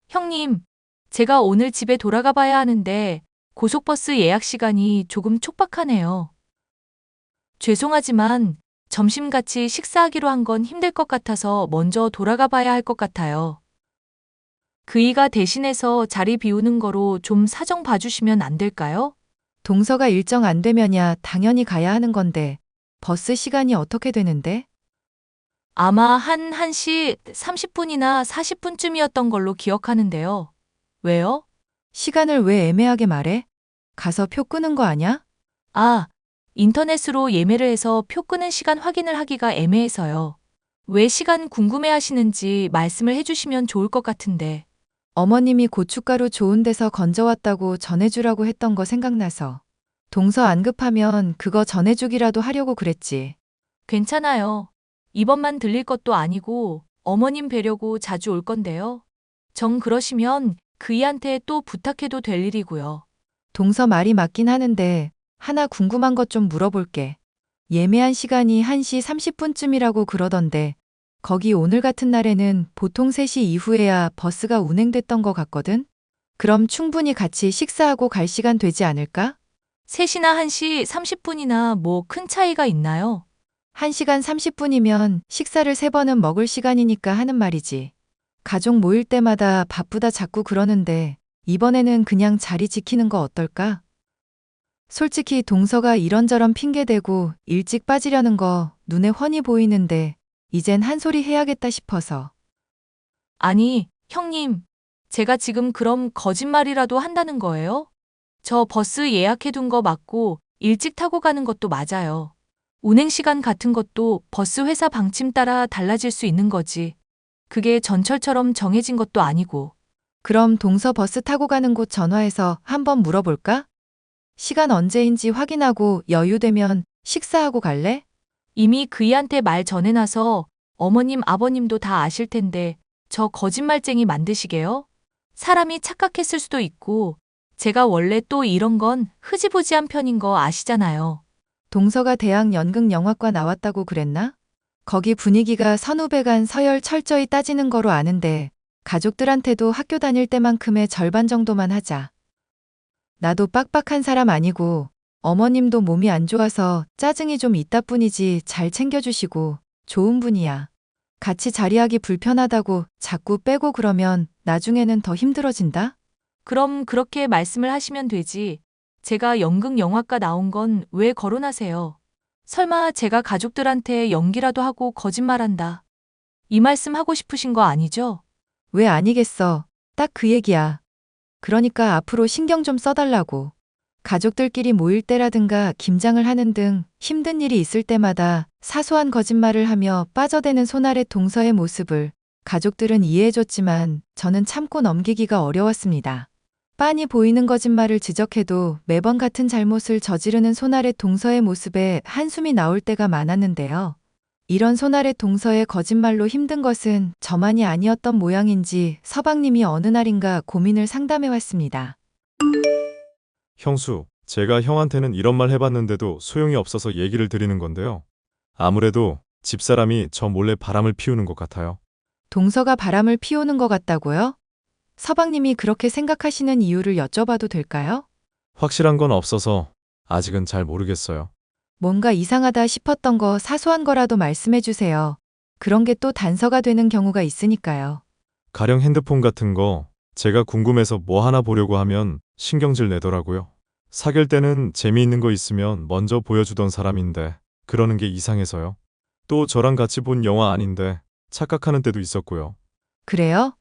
형님, 제가 오늘 집에 돌아가 봐야 하는데 고속버스 예약 시간이 조금 촉박하네요. 죄송하지만 점심같이 식사하기로 한 건 힘들 것 같아서 먼저 돌아가 봐야 할 것 같아요. 그이가 대신해서 자리 비우는 거로 좀 사정 봐주시면 안 될까요? 동서가 일정 안 되면야 당연히 가야 하는 건데 버스 시간이 어떻게 되는데? 아마 한 1시 30분이나 40분쯤이었던 걸로 기억하는데요. 왜요? 시간을 왜 애매하게 말해? 가서 표 끄는 거 아냐? 아, 인터넷으로 예매를 해서 표 끄는 시간 확인을 하기가 애매해서요. 왜 시간 궁금해 하시는지 말씀을 해주시면 좋을 것 같은데. 어머님이 고춧가루 좋은 데서 건져왔다고 전해주라고 했던 거 생각나서. 동서 안 급하면 그거 전해주기라도 하려고 그랬지. 괜찮아요. 이번만 들릴 것도 아니고 어머님 뵈려고 자주 올 건데요. 정 그러시면 그이한테 또 부탁해도 될 일이고요. 동서 말이 맞긴 하는데 하나 궁금한 것 좀 물어볼게. 예매한 시간이 1시 30분쯤이라고 그러던데 거기 오늘 같은 날에는 보통 3시 이후에야 버스가 운행됐던 것 같거든? 그럼 충분히 같이 식사하고 갈 시간 되지 않을까? 3시나 1시 30분이나 뭐 큰 차이가 있나요? 1시간 30분이면 식사를 3번은 먹을 시간이니까 하는 말이지. 가족 모일 때마다 바쁘다 자꾸 그러는데 이번에는 그냥 자리 지키는 거 어떨까? 솔직히 동서가 이런저런 핑계대고 일찍 빠지려는 거 눈에 훤히 보이는데 이젠 한 소리 해야겠다 싶어서. 아니, 형님. 제가 지금 그럼 거짓말이라도 한다는 거예요? 저 버스 예약해둔 거 맞고 일찍 타고 가는 것도 맞아요. 운행 시간 같은 것도 버스 회사 방침 따라 달라질 수 있는 거지. 그게 전철처럼 정해진 것도 아니고. 그럼 동서 버스 타고 가는 곳 전화해서 한번 물어볼까? 시간 언제인지 확인하고 여유되면 식사하고 갈래? 이미 그이한테 말 전해놔서 어머님, 아버님도 다 아실 텐데 저 거짓말쟁이 만드시게요? 사람이 착각했을 수도 있고 제가 원래 또 이런 건 흐지부지한 편인 거 아시잖아요. 동서가 대학 연극영화과 나왔다고 그랬나? 거기 분위기가 선후배 간 서열 철저히 따지는 거로 아는데 가족들한테도 학교 다닐 때만큼의 절반 정도만 하자. 나도 빡빡한 사람 아니고 어머님도 몸이 안 좋아서 짜증이 좀 있다 뿐이지 잘 챙겨주시고 좋은 분이야. 같이 자리하기 불편하다고 자꾸 빼고 그러면 나중에는 더 힘들어진다? 그럼 그렇게 말씀을 하시면 되지. 제가 연극 영화과 나온 건 왜 거론하세요? 설마 제가 가족들한테 연기라도 하고 거짓말한다. 이 말씀 하고 싶으신 거 아니죠? 왜 아니겠어. 딱 그 얘기야. 그러니까 앞으로 신경 좀 써달라고. 가족들끼리 모일 때라든가 김장을 하는 등 힘든 일이 있을 때마다 사소한 거짓말을 하며 빠져드는 손아래 동서의 모습을 가족들은 이해해줬지만 저는 참고 넘기기가 어려웠습니다. 빤히 보이는 거짓말을 지적해도 매번 같은 잘못을 저지르는 손아래 동서의 모습에 한숨이 나올 때가 많았는데요. 이런 손아래 동서의 거짓말로 힘든 것은 저만이 아니었던 모양인지 서방님이 어느 날인가 고민을 상담해왔습니다. 형수, 제가 형한테는 이런 말 해봤는데도 소용이 없어서 얘기를 드리는 건데요. 아무래도 집사람이 저 몰래 바람을 피우는 것 같아요. 동서가 바람을 피우는 것 같다고요? 서방님이 그렇게 생각하시는 이유를 여쭤봐도 될까요? 확실한 건 없어서 아직은 잘 모르겠어요. 뭔가 이상하다 싶었던 거 사소한 거라도 말씀해 주세요. 그런 게 또 단서가 되는 경우가 있으니까요. 가령 핸드폰 같은 거 제가 궁금해서 뭐 하나 보려고 하면 신경질 내더라고요. 사귈 때는 재미있는 거 있으면 먼저 보여주던 사람인데 그러는 게 이상해서요. 또 저랑 같이 본 영화 아닌데 착각하는 때도 있었고요. 그래요?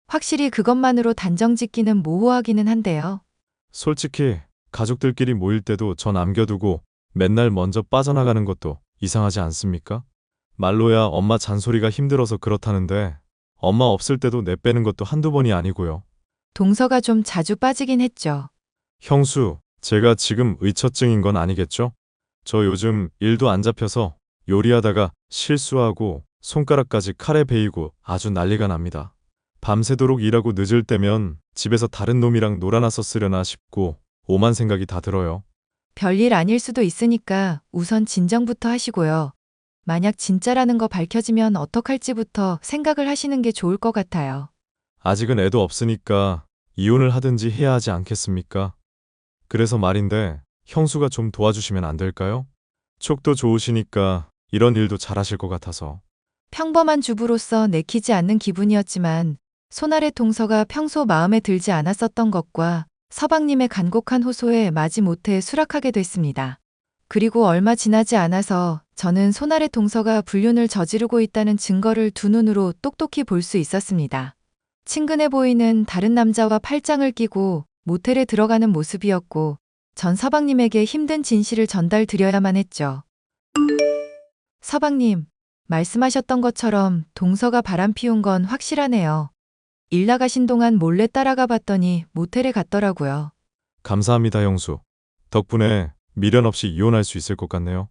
확실히 그것만으로 단정 짓기는 모호하기는 한데요. 솔직히 가족들끼리 모일 때도 저 남겨두고 맨날 먼저 빠져나가는 것도 이상하지 않습니까? 말로야 엄마 잔소리가 힘들어서 그렇다는데 엄마 없을 때도 내빼는 것도 한두 번이 아니고요. 동서가 좀 자주 빠지긴 했죠. 형수, 제가 지금 의처증인 건 아니겠죠? 저 요즘 일도 안 잡혀서 요리하다가 실수하고 손가락까지 칼에 베이고 아주 난리가 납니다. 밤새도록 일하고 늦을 때면 집에서 다른 놈이랑 놀아놨었으려나 싶고 오만 생각이 다 들어요. 별일 아닐 수도 있으니까 우선 진정부터 하시고요. 만약 진짜라는 거 밝혀지면 어떡할지부터 생각을 하시는 게 좋을 것 같아요. 아직은 애도 없으니까 이혼을 하든지 해야 하지 않겠습니까? 그래서 말인데 형수가 좀 도와주시면 안 될까요? 촉도 좋으시니까 이런 일도 잘하실 것 같아서. 평범한 주부로서 내키지 않는 기분이었지만 손아래 동서가 평소 마음에 들지 않았었던 것과 서방님의 간곡한 호소에 마지못해 수락하게 됐습니다. 그리고 얼마 지나지 않아서 저는 손아래 동서가 불륜을 저지르고 있다는 증거를 두 눈으로 똑똑히 볼 수 있었습니다. 친근해 보이는 다른 남자와 팔짱을 끼고 모텔에 들어가는 모습이었고 전 서방님에게 힘든 진실을 전달드려야만 했죠. 서방님, 말씀하셨던 것처럼 동서가 바람 피운 건 확실하네요. 일 나가신 동안 몰래 따라가 봤더니 모텔에 갔더라고요. 감사합니다, 형수. 덕분에 미련 없이 이혼할 수 있을 것 같네요.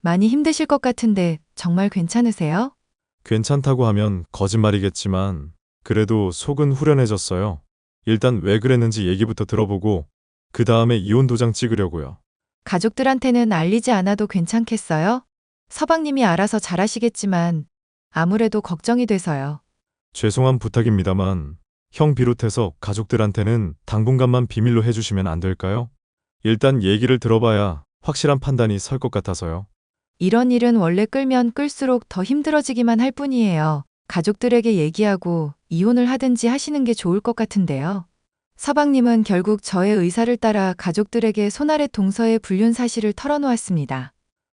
많이 힘드실 것 같은데 정말 괜찮으세요? 괜찮다고 하면 거짓말이겠지만 그래도 속은 후련해졌어요. 일단 왜 그랬는지 얘기부터 들어보고 그 다음에 이혼 도장 찍으려고요. 가족들한테는 알리지 않아도 괜찮겠어요? 서방님이 알아서 잘하시겠지만 아무래도 걱정이 돼서요. 죄송한 부탁입니다만 형 비롯해서 가족들한테는 당분간만 비밀로 해주시면 안 될까요? 일단 얘기를 들어봐야 확실한 판단이 설 것 같아서요. 이런 일은 원래 끌면 끌수록 더 힘들어지기만 할 뿐이에요. 가족들에게 얘기하고 이혼을 하든지 하시는 게 좋을 것 같은데요. 서방님은 결국 저의 의사를 따라 가족들에게 손아래 동서의 불륜 사실을 털어놓았습니다.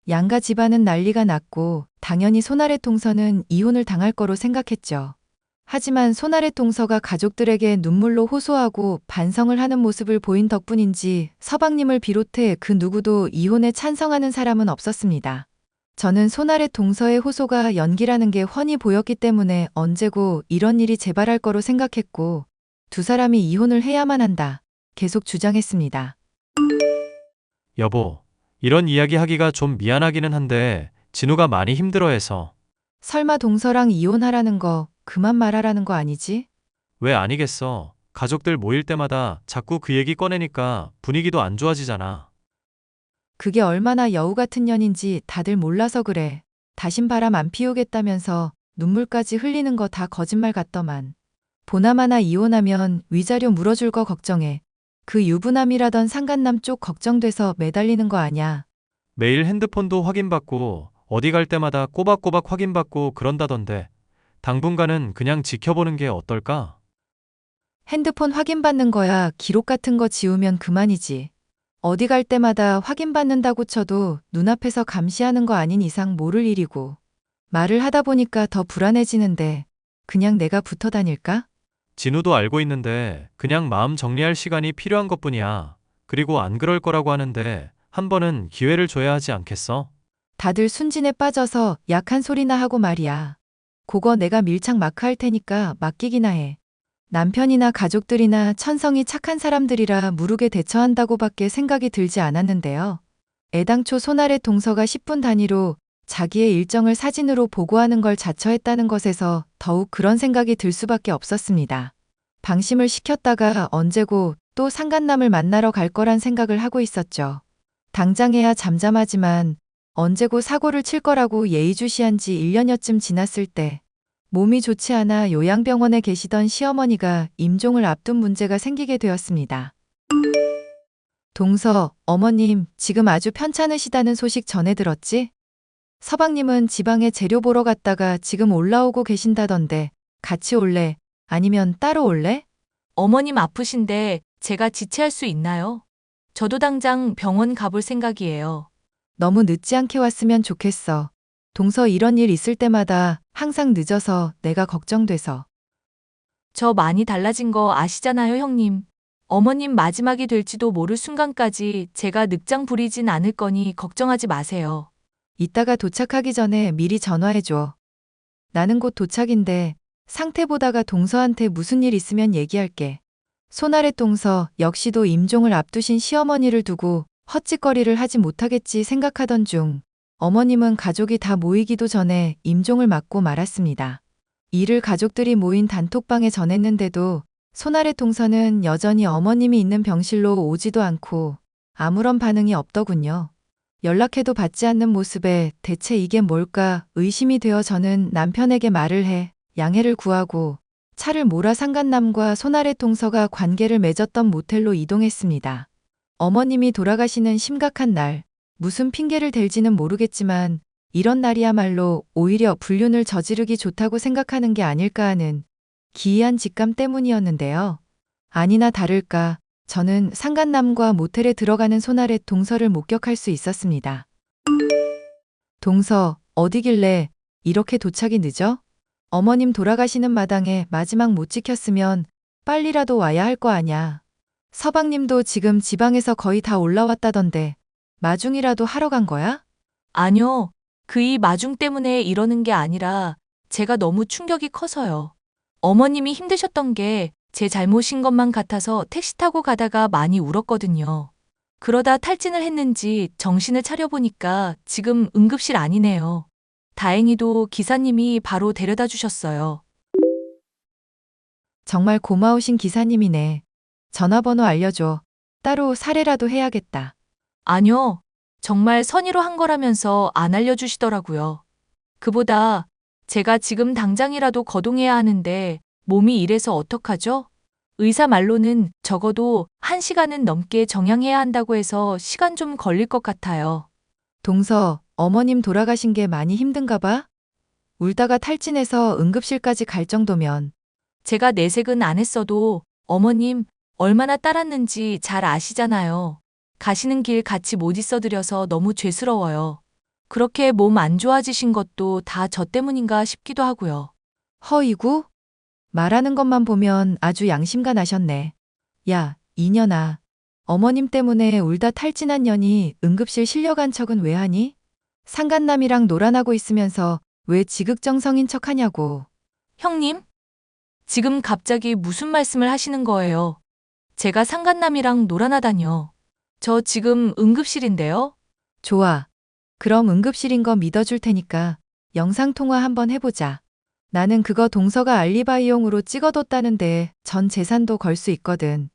양가 집안은 난리가 났고 당연히 손아래 동서는 이혼을 당할 거로 생각했죠. 하지만 손아래 동서가 가족들에게 눈물로 호소하고 반성을 하는 모습을 보인 덕분인지 서방님을 비롯해 그 누구도 이혼에 찬성하는 사람은 없었습니다. 저는 손아래 동서의 호소가 연기라는 게 훤히 보였기 때문에 언제고 이런 일이 재발할 거로 생각했고 두 사람이 이혼을 해야만 한다. 계속 주장했습니다. 여보, 이런 이야기 하기가 좀 미안하기는 한데 진우가 많이 힘들어해서. 설마 동서랑 이혼하라는 거 그만 말하라는 거 아니지? 왜 아니겠어? 가족들 모일 때마다 자꾸 그 얘기 꺼내니까 분위기도 안 좋아지잖아. 그게 얼마나 여우 같은 년인지 다들 몰라서 그래. 다신 바람 안 피우겠다면서 눈물까지 흘리는 거 다 거짓말 같더만. 보나마나 이혼하면 위자료 물어줄 거 걱정해. 그 유부남이라던 상간남 쪽 걱정돼서 매달리는 거 아냐. 매일 핸드폰도 확인받고 어디 갈 때마다 꼬박꼬박 확인받고 그런다던데 당분간은 그냥 지켜보는 게 어떨까? 핸드폰 확인받는 거야 기록 같은 거 지우면 그만이지. 어디 갈 때마다 확인받는다고 쳐도 눈앞에서 감시하는 거 아닌 이상 모를 일이고. 말을 하다 보니까 더 불안해지는데 그냥 내가 붙어 다닐까? 진우도 알고 있는데 그냥 마음 정리할 시간이 필요한 것뿐이야. 그리고 안 그럴 거라고 하는데 한 번은 기회를 줘야 하지 않겠어? 다들 순진에 빠져서 약한 소리나 하고 말이야. 그거 내가 밀착 마크 할 테니까 맡기기나 해. 남편이나 가족들이나 천성이 착한 사람들이라 무르게 대처한다고밖에 생각이 들지 않았는데요. 애당초 손아래 동서가 10분 단위로 자기의 일정을 사진으로 보고하는 걸 자처했다는 것에서 더욱 그런 생각이 들 수밖에 없었습니다. 방심을 시켰다가 언제고 또 상간남을 만나러 갈 거란 생각을 하고 있었죠. 당장해야 잠잠하지만 언제고 사고를 칠 거라고 예의주시한 지 1년여쯤 지났을 때 몸이 좋지 않아 요양병원에 계시던 시어머니가 임종을 앞둔 문제가 생기게 되었습니다. 동서, 어머님, 지금 아주 편찮으시다는 소식 전해 들었지? 서방님은 지방에 재료 보러 갔다가 지금 올라오고 계신다던데 같이 올래? 아니면 따로 올래? 어머님 아프신데 제가 지체할 수 있나요? 저도 당장 병원 가볼 생각이에요. 너무 늦지 않게 왔으면 좋겠어. 동서 이런 일 있을 때마다 항상 늦어서 내가 걱정돼서. 저 많이 달라진 거 아시잖아요, 형님. 어머님 마지막이 될지도 모를 순간까지 제가 늑장 부리진 않을 거니 걱정하지 마세요. 이따가 도착하기 전에 미리 전화해줘. 나는 곧 도착인데 상태 보다가 동서한테 무슨 일 있으면 얘기할게. 손아래 동서 역시도 임종을 앞두신 시어머니를 두고 헛짓거리를 하지 못하겠지 생각하던 중 어머님은 가족이 다 모이기도 전에 임종을 맞고 말았습니다. 이를 가족들이 모인 단톡방에 전했는데도 손아래 동서는 여전히 어머님이 있는 병실로 오지도 않고 아무런 반응이 없더군요. 연락해도 받지 않는 모습에 대체 이게 뭘까 의심이 되어 저는 남편에게 말을 해 양해를 구하고 차를 몰아 상간남과 손아래 동서가 관계를 맺었던 모텔로 이동했습니다. 어머님이 돌아가시는 심각한 날, 무슨 핑계를 댈지는 모르겠지만 이런 날이야말로 오히려 불륜을 저지르기 좋다고 생각하는 게 아닐까 하는 기이한 직감 때문이었는데요. 아니나 다를까 저는 상간남과 모텔에 들어가는 손아래 동서를 목격할 수 있었습니다. 동서, 어디길래 이렇게 도착이 늦어? 어머님 돌아가시는 마당에 마지막 못 지켰으면 빨리라도 와야 할 거 아냐. 서방님도 지금 지방에서 거의 다 올라왔다던데 마중이라도 하러 간 거야? 아니요. 그 이 마중 때문에 이러는 게 아니라 제가 너무 충격이 커서요. 어머님이 힘드셨던 게 제 잘못인 것만 같아서 택시 타고 가다가 많이 울었거든요. 그러다 탈진을 했는지 정신을 차려보니까 지금 응급실 아니네요. 다행히도 기사님이 바로 데려다 주셨어요. 정말 고마우신 기사님이네. 전화번호 알려줘. 따로 사례라도 해야겠다. 아니요. 정말 선의로 한 거라면서 안 알려주시더라고요. 그보다 제가 지금 당장이라도 거동해야 하는데 몸이 이래서 어떡하죠? 의사 말로는 적어도 1시간은 넘게 정향해야 한다고 해서 시간 좀 걸릴 것 같아요. 동서, 어머님 돌아가신 게 많이 힘든가 봐? 울다가 탈진해서 응급실까지 갈 정도면 제가 내색은 안 했어도 어머님 얼마나 따랐는지 잘 아시잖아요. 가시는 길 같이 못 있어드려서 너무 죄스러워요. 그렇게 몸 안 좋아지신 것도 다 저 때문인가 싶기도 하고요. 허이구? 말하는 것만 보면 아주 양심가 나셨네. 야, 이년아. 어머님 때문에 울다 탈진한 년이 응급실 실려간 척은 왜 하니? 상간남이랑 놀아나고 있으면서 왜 지극정성인 척 하냐고. 형님? 지금 갑자기 무슨 말씀을 하시는 거예요? 제가 상간남이랑 놀아나다뇨. 저 지금 응급실인데요? 좋아. 그럼 응급실인 거 믿어줄 테니까 영상통화 한번 해보자. 나는 그거 동서가 알리바이용으로 찍어뒀다는데 전 재산도 걸 수 있거든.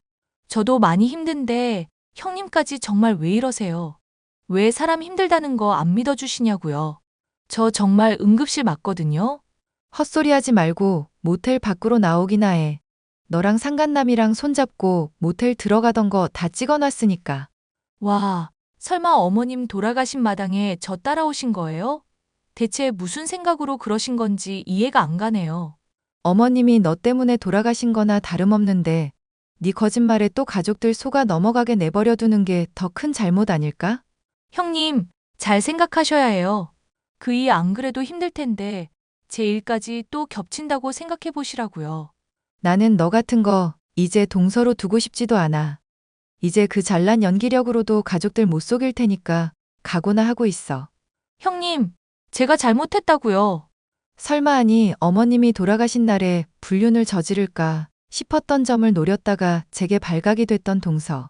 저도 많이 힘든데 형님까지 정말 왜 이러세요? 왜 사람 힘들다는 거 안 믿어주시냐고요. 저 정말 응급실 맞거든요. 헛소리 하지 말고 모텔 밖으로 나오기나 해. 너랑 상간남이랑 손잡고 모텔 들어가던 거 다 찍어놨으니까. 와, 설마 어머님 돌아가신 마당에 저 따라오신 거예요? 대체 무슨 생각으로 그러신 건지 이해가 안 가네요. 어머님이 너 때문에 돌아가신 거나 다름없는데 네 거짓말에 또 가족들 속아 넘어가게 내버려 두는 게 더 큰 잘못 아닐까? 형님, 잘 생각하셔야 해요. 그 일 안 그래도 힘들 텐데 제 일까지 또 겹친다고 생각해 보시라고요. 나는 너 같은 거 이제 동서로 두고 싶지도 않아. 이제 그 잘난 연기력으로도 가족들 못 속일 테니까 각오나 하고 있어. 형님, 제가 잘못했다고요. 설마 하니 어머님이 돌아가신 날에 불륜을 저지를까 싶었던 점을 노렸다가 제게 발각이 됐던 동서.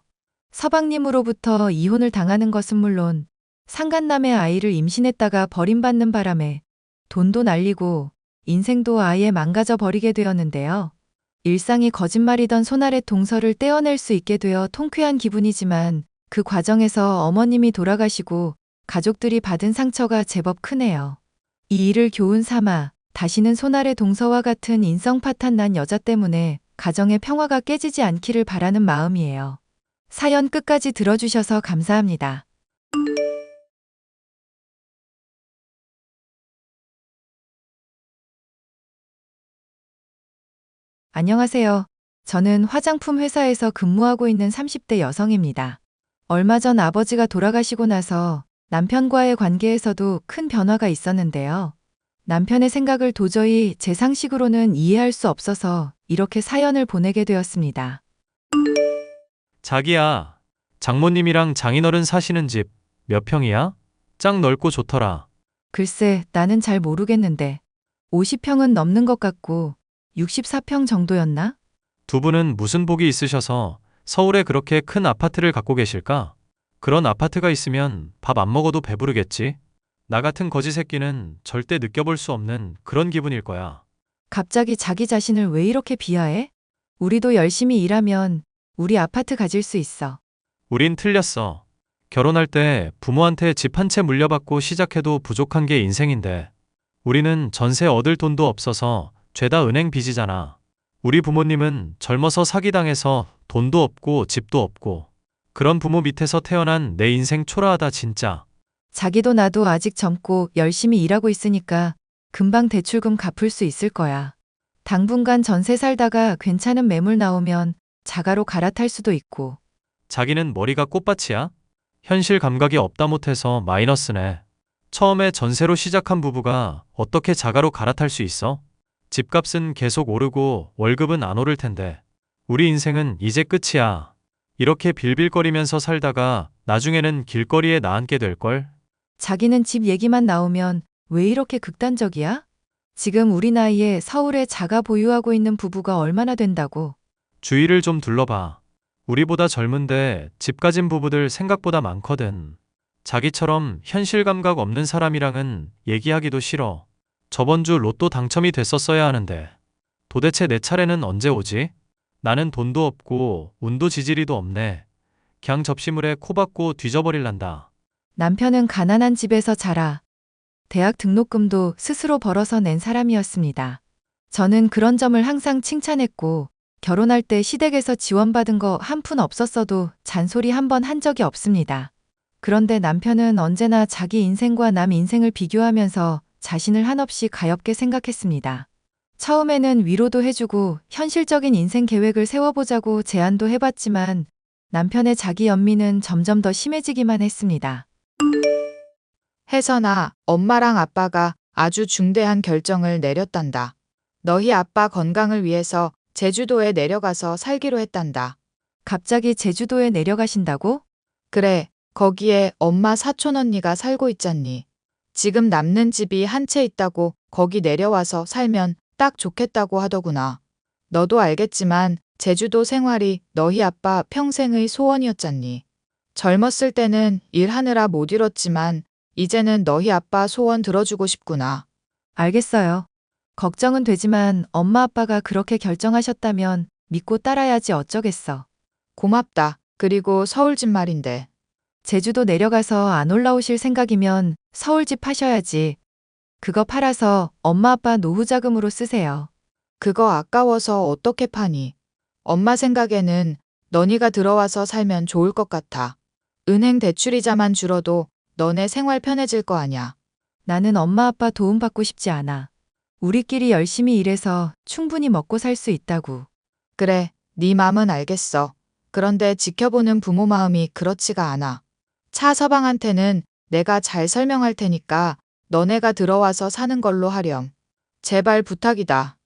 서방님으로부터 이혼을 당하는 것은 물론 상간남의 아이를 임신했다가 버림받는 바람에 돈도 날리고 인생도 아예 망가져 버리게 되었는데요. 일상이 거짓말이던 손아래 동서를 떼어낼 수 있게 되어 통쾌한 기분이지만 그 과정에서 어머님이 돌아가시고 가족들이 받은 상처가 제법 크네요. 이 일을 교훈 삼아 다시는 손아래 동서와 같은 인성 파탄난 여자 때문에 가정의 평화가 깨지지 않기를 바라는 마음이에요. 사연 끝까지 들어주셔서 감사합니다. 안녕하세요. 저는 화장품 회사에서 근무하고 있는 30대 여성입니다. 얼마 전 아버지가 돌아가시고 나서 남편과의 관계에서도 큰 변화가 있었는데요. 남편의 생각을 도저히 제 상식으로는 이해할 수 없어서 이렇게 사연을 보내게 되었습니다. 자기야, 장모님이랑 장인어른 사시는 집 몇 평이야? 짱 넓고 좋더라. 글쎄, 나는 잘 모르겠는데 50평은 넘는 것 같고 64평 정도였나? 두 분은 무슨 복이 있으셔서 서울에 그렇게 큰 아파트를 갖고 계실까? 그런 아파트가 있으면 밥 안 먹어도 배부르겠지? 나 같은 거지 새끼는 절대 느껴볼 수 없는 그런 기분일 거야. 갑자기 자기 자신을 왜 이렇게 비하해? 우리도 열심히 일하면 우리 아파트 가질 수 있어. 우린 틀렸어. 결혼할 때 부모한테 집 한 채 물려받고 시작해도 부족한 게 인생인데 우리는 전세 얻을 돈도 없어서 죄다 은행 빚이잖아. 우리 부모님은 젊어서 사기당해서 돈도 없고 집도 없고 그런 부모 밑에서 태어난 내 인생 초라하다 진짜. 자기도 나도 아직 젊고 열심히 일하고 있으니까 금방 대출금 갚을 수 있을 거야. 당분간 전세 살다가 괜찮은 매물 나오면 자가로 갈아탈 수도 있고. 자기는 머리가 꽃밭이야? 현실 감각이 없다 못해서 마이너스네. 처음에 전세로 시작한 부부가 어떻게 자가로 갈아탈 수 있어? 집값은 계속 오르고 월급은 안 오를 텐데. 우리 인생은 이제 끝이야. 이렇게 빌빌거리면서 살다가 나중에는 길거리에 나앉게 될걸? 자기는 집 얘기만 나오면 왜 이렇게 극단적이야? 지금 우리 나이에 서울에 자가 보유하고 있는 부부가 얼마나 된다고? 주위를 좀 둘러봐. 우리보다 젊은데 집 가진 부부들 생각보다 많거든. 자기처럼 현실 감각 없는 사람이랑은 얘기하기도 싫어. 저번 주 로또 당첨이 됐었어야 하는데. 도대체 내 차례는 언제 오지? 나는 돈도 없고 운도 지지리도 없네. 그냥 접시물에 코 박고 뒤져버릴란다. 남편은 가난한 집에서 자라 대학 등록금도 스스로 벌어서 낸 사람이었습니다. 저는 그런 점을 항상 칭찬했고 결혼할 때 시댁에서 지원받은 거 한 푼 없었어도 잔소리 한 번 한 적이 없습니다. 그런데 남편은 언제나 자기 인생과 남 인생을 비교하면서 자신을 한없이 가엾게 생각했습니다. 처음에는 위로도 해주고 현실적인 인생 계획을 세워보자고 제안도 해봤지만 남편의 자기 연민은 점점 더 심해지기만 했습니다. 혜선아, 엄마랑 아빠가 아주 중대한 결정을 내렸단다. 너희 아빠 건강을 위해서 제주도에 내려가서 살기로 했단다. 갑자기 제주도에 내려가신다고? 그래, 거기에 엄마 사촌 언니가 살고 있잖니. 지금 남는 집이 한 채 있다고 거기 내려와서 살면 딱 좋겠다고 하더구나. 너도 알겠지만 제주도 생활이 너희 아빠 평생의 소원이었잖니. 젊었을 때는 일하느라 못 이뤘지만 이제는 너희 아빠 소원 들어주고 싶구나. 알겠어요. 걱정은 되지만 엄마 아빠가 그렇게 결정하셨다면 믿고 따라야지 어쩌겠어. 고맙다. 그리고 서울집 말인데. 제주도 내려가서 안 올라오실 생각이면 서울집 파셔야지. 그거 팔아서 엄마 아빠 노후 자금으로 쓰세요. 그거 아까워서 어떻게 파니? 엄마 생각에는 너니가 들어와서 살면 좋을 것 같아. 은행 대출이자만 줄어도 너네 생활 편해질 거 아냐. 나는 엄마 아빠 도움받고 싶지 않아. 우리끼리 열심히 일해서 충분히 먹고 살 수 있다고. 그래, 네 맘은 알겠어. 그런데 지켜보는 부모 마음이 그렇지가 않아. 차 서방한테는 내가 잘 설명할 테니까 너네가 들어와서 사는 걸로 하렴. 제발 부탁이다.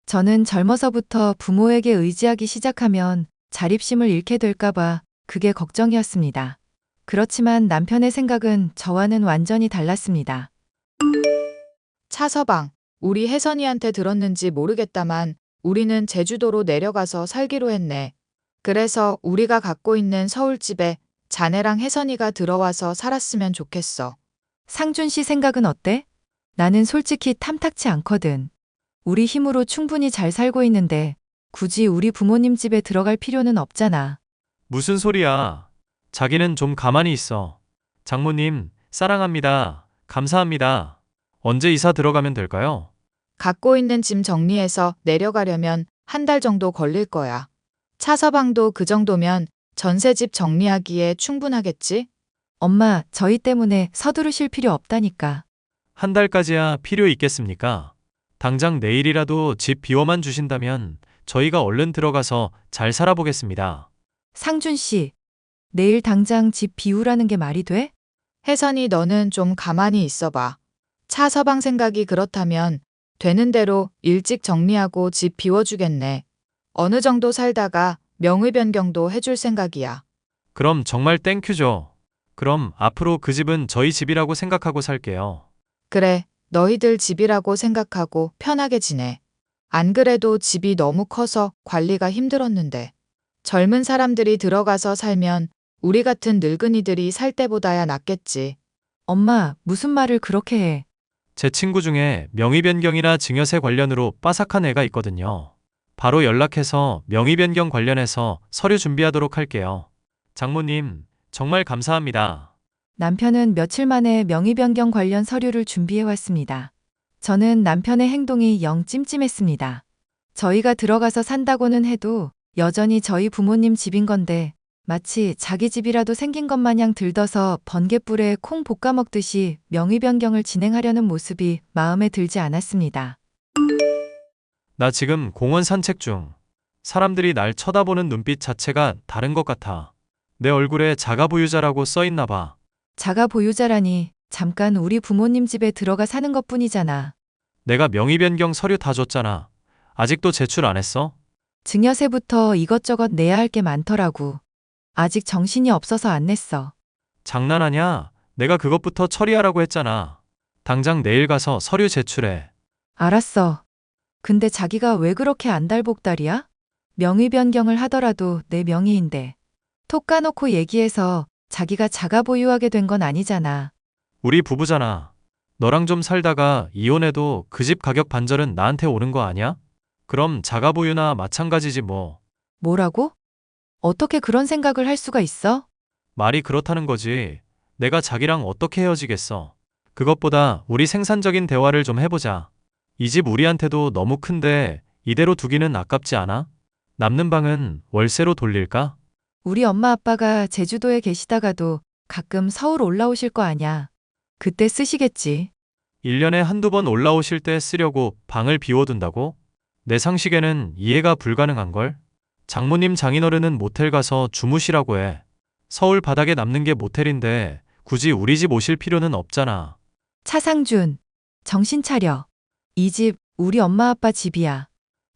저는 젊어서부터 부모에게 의지하기 시작하면 자립심을 잃게 될까봐 그게 걱정이었습니다. 그렇지만 남편의 생각은 저와는 완전히 달랐습니다. 차 서방, 우리 혜선이한테 들었는지 모르겠다만 우리는 제주도로 내려가서 살기로 했네. 그래서 우리가 갖고 있는 서울집에 자네랑 혜선이가 들어와서 살았으면 좋겠어. 상준 씨 생각은 어때? 나는 솔직히 탐탁치 않거든. 우리 힘으로 충분히 잘 살고 있는데 굳이 우리 부모님 집에 들어갈 필요는 없잖아. 무슨 소리야. 자기는 좀 가만히 있어. 장모님, 사랑합니다. 감사합니다. 언제 이사 들어가면 될까요? 갖고 있는 짐 정리해서 내려가려면 한 달 정도 걸릴 거야. 차 서방도 그 정도면 전세집 정리하기에 충분하겠지? 엄마, 저희 때문에 서두르실 필요 없다니까. 한 달까지야 필요 있겠습니까? 당장 내일이라도 집 비워만 주신다면 저희가 얼른 들어가서 잘 살아보겠습니다. 상준 씨, 내일 당장 집 비우라는 게 말이 돼? 혜선이 너는 좀 가만히 있어봐. 차 서방 생각이 그렇다면 되는 대로 일찍 정리하고 집 비워주겠네. 어느 정도 살다가 명의 변경도 해줄 생각이야. 그럼 정말 땡큐죠. 그럼 앞으로 그 집은 저희 집이라고 생각하고 살게요. 그래, 너희들 집이라고 생각하고 편하게 지내. 안 그래도 집이 너무 커서 관리가 힘들었는데. 젊은 사람들이 들어가서 살면 우리 같은 늙은이들이 살 때보다야 낫겠지. 엄마, 무슨 말을 그렇게 해. 제 친구 중에 명의 변경이나 증여세 관련으로 빠삭한 애가 있거든요. 바로 연락해서 명의 변경 관련해서 서류 준비하도록 할게요. 장모님, 정말 감사합니다. 남편은 며칠 만에 명의 변경 관련 서류를 준비해 왔습니다. 저는 남편의 행동이 영 찜찜했습니다. 저희가 들어가서 산다고는 해도 여전히 저희 부모님 집인 건데 마치 자기 집이라도 생긴 것 마냥 들떠서 번갯불에 콩 볶아 먹듯이 명의 변경을 진행하려는 모습이 마음에 들지 않았습니다. 나 지금 공원 산책 중. 사람들이 날 쳐다보는 눈빛 자체가 다른 것 같아. 내 얼굴에 자가 보유자라고 써 있나 봐. 자가 보유자라니 잠깐 우리 부모님 집에 들어가 사는 것뿐이잖아. 내가 명의 변경 서류 다 줬잖아. 아직도 제출 안 했어? 증여세부터 이것저것 내야 할 게 많더라고. 아직 정신이 없어서 안 냈어. 장난하냐? 내가 그것부터 처리하라고 했잖아. 당장 내일 가서 서류 제출해. 알았어. 근데 자기가 왜 그렇게 안달복달이야? 명의 변경을 하더라도 내 명의인데. 톡 까놓고 얘기해서 자기가 자가 보유하게 된 건 아니잖아. 우리 부부잖아. 너랑 좀 살다가 이혼해도 그 집 가격 반절은 나한테 오는 거 아니야? 그럼 자가 보유나 마찬가지지 뭐. 뭐라고? 어떻게 그런 생각을 할 수가 있어? 말이 그렇다는 거지. 내가 자기랑 어떻게 헤어지겠어. 그것보다 우리 생산적인 대화를 좀 해보자. 이 집 우리한테도 너무 큰데 이대로 두기는 아깝지 않아? 남는 방은 월세로 돌릴까? 우리 엄마 아빠가 제주도에 계시다가도 가끔 서울 올라오실 거 아냐. 그때 쓰시겠지. 1년에 한두 번 올라오실 때 쓰려고 방을 비워둔다고? 내 상식에는 이해가 불가능한걸? 장모님 장인어른은 모텔 가서 주무시라고 해. 서울 바닥에 남는 게 모텔인데 굳이 우리 집 오실 필요는 없잖아. 차상준, 정신 차려. 이 집 우리 엄마 아빠 집이야.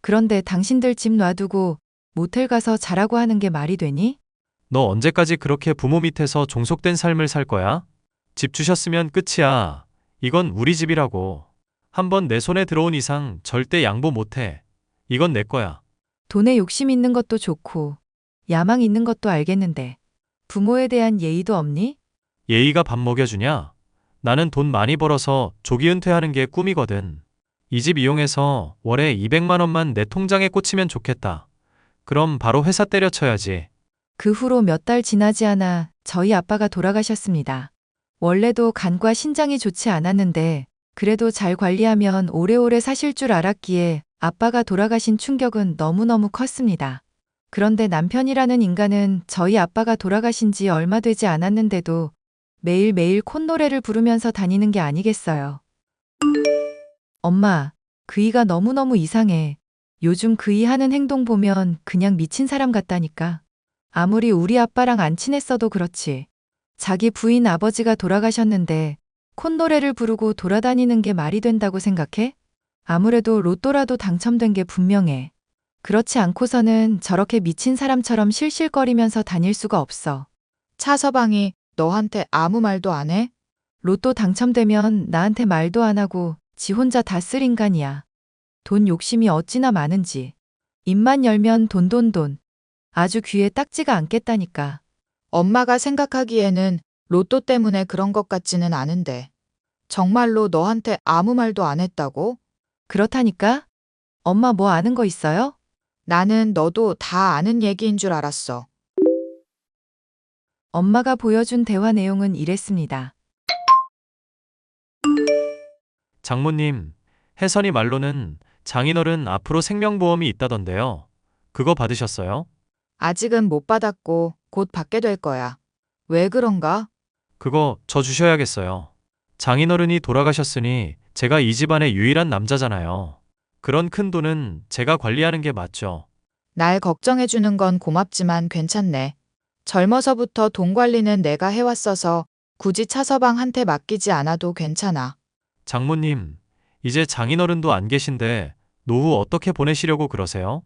그런데 당신들 집 놔두고 모텔 가서 자라고 하는 게 말이 되니? 너 언제까지 그렇게 부모 밑에서 종속된 삶을 살 거야? 집 주셨으면 끝이야. 이건 우리 집이라고. 한번 내 손에 들어온 이상 절대 양보 못해. 이건 내 거야. 돈에 욕심 있는 것도 좋고 야망 있는 것도 알겠는데 부모에 대한 예의도 없니? 예의가 밥 먹여주냐? 나는 돈 많이 벌어서 조기 은퇴하는 게 꿈이거든. 이 집 이용해서 월에 200만 원만 내 통장에 꽂히면 좋겠다. 그럼 바로 회사 때려쳐야지. 그 후로 몇 달 지나지 않아 저희 아빠가 돌아가셨습니다. 원래도 간과 신장이 좋지 않았는데 그래도 잘 관리하면 오래오래 사실 줄 알았기에 아빠가 돌아가신 충격은 너무너무 컸습니다. 그런데 남편이라는 인간은 저희 아빠가 돌아가신 지 얼마 되지 않았는데도 매일매일 콧노래를 부르면서 다니는 게 아니겠어요. 엄마, 그이가 너무너무 이상해. 요즘 그이 하는 행동 보면 그냥 미친 사람 같다니까. 아무리 우리 아빠랑 안 친했어도 그렇지. 자기 부인 아버지가 돌아가셨는데 콧노래를 부르고 돌아다니는 게 말이 된다고 생각해? 아무래도 로또라도 당첨된 게 분명해. 그렇지 않고서는 저렇게 미친 사람처럼 실실거리면서 다닐 수가 없어. 차서방이 너한테 아무 말도 안 해? 로또 당첨되면 나한테 말도 안 하고 지 혼자 다 쓸 인간이야. 돈 욕심이 어찌나 많은지. 입만 열면 돈 돈 돈. 아주 귀에 딱지가 않겠다니까. 엄마가 생각하기에는 로또 때문에 그런 것 같지는 않은데. 정말로 너한테 아무 말도 안 했다고? 그렇다니까? 엄마 뭐 아는 거 있어요? 나는 너도 다 아는 얘기인 줄 알았어. 엄마가 보여준 대화 내용은 이랬습니다. 장모님, 혜선이 말로는 장인어른 앞으로 생명보험이 있다던데요. 그거 받으셨어요? 아직은 못 받았고 곧 받게 될 거야. 왜 그런가? 그거 저 주셔야겠어요. 장인어른이 돌아가셨으니 제가 이 집안의 유일한 남자잖아요. 그런 큰 돈은 제가 관리하는 게 맞죠. 날 걱정해주는 건 고맙지만 괜찮네. 젊어서부터 돈 관리는 내가 해왔어서 굳이 차서방한테 맡기지 않아도 괜찮아. 장모님, 이제 장인어른도 안 계신데 노후 어떻게 보내시려고 그러세요?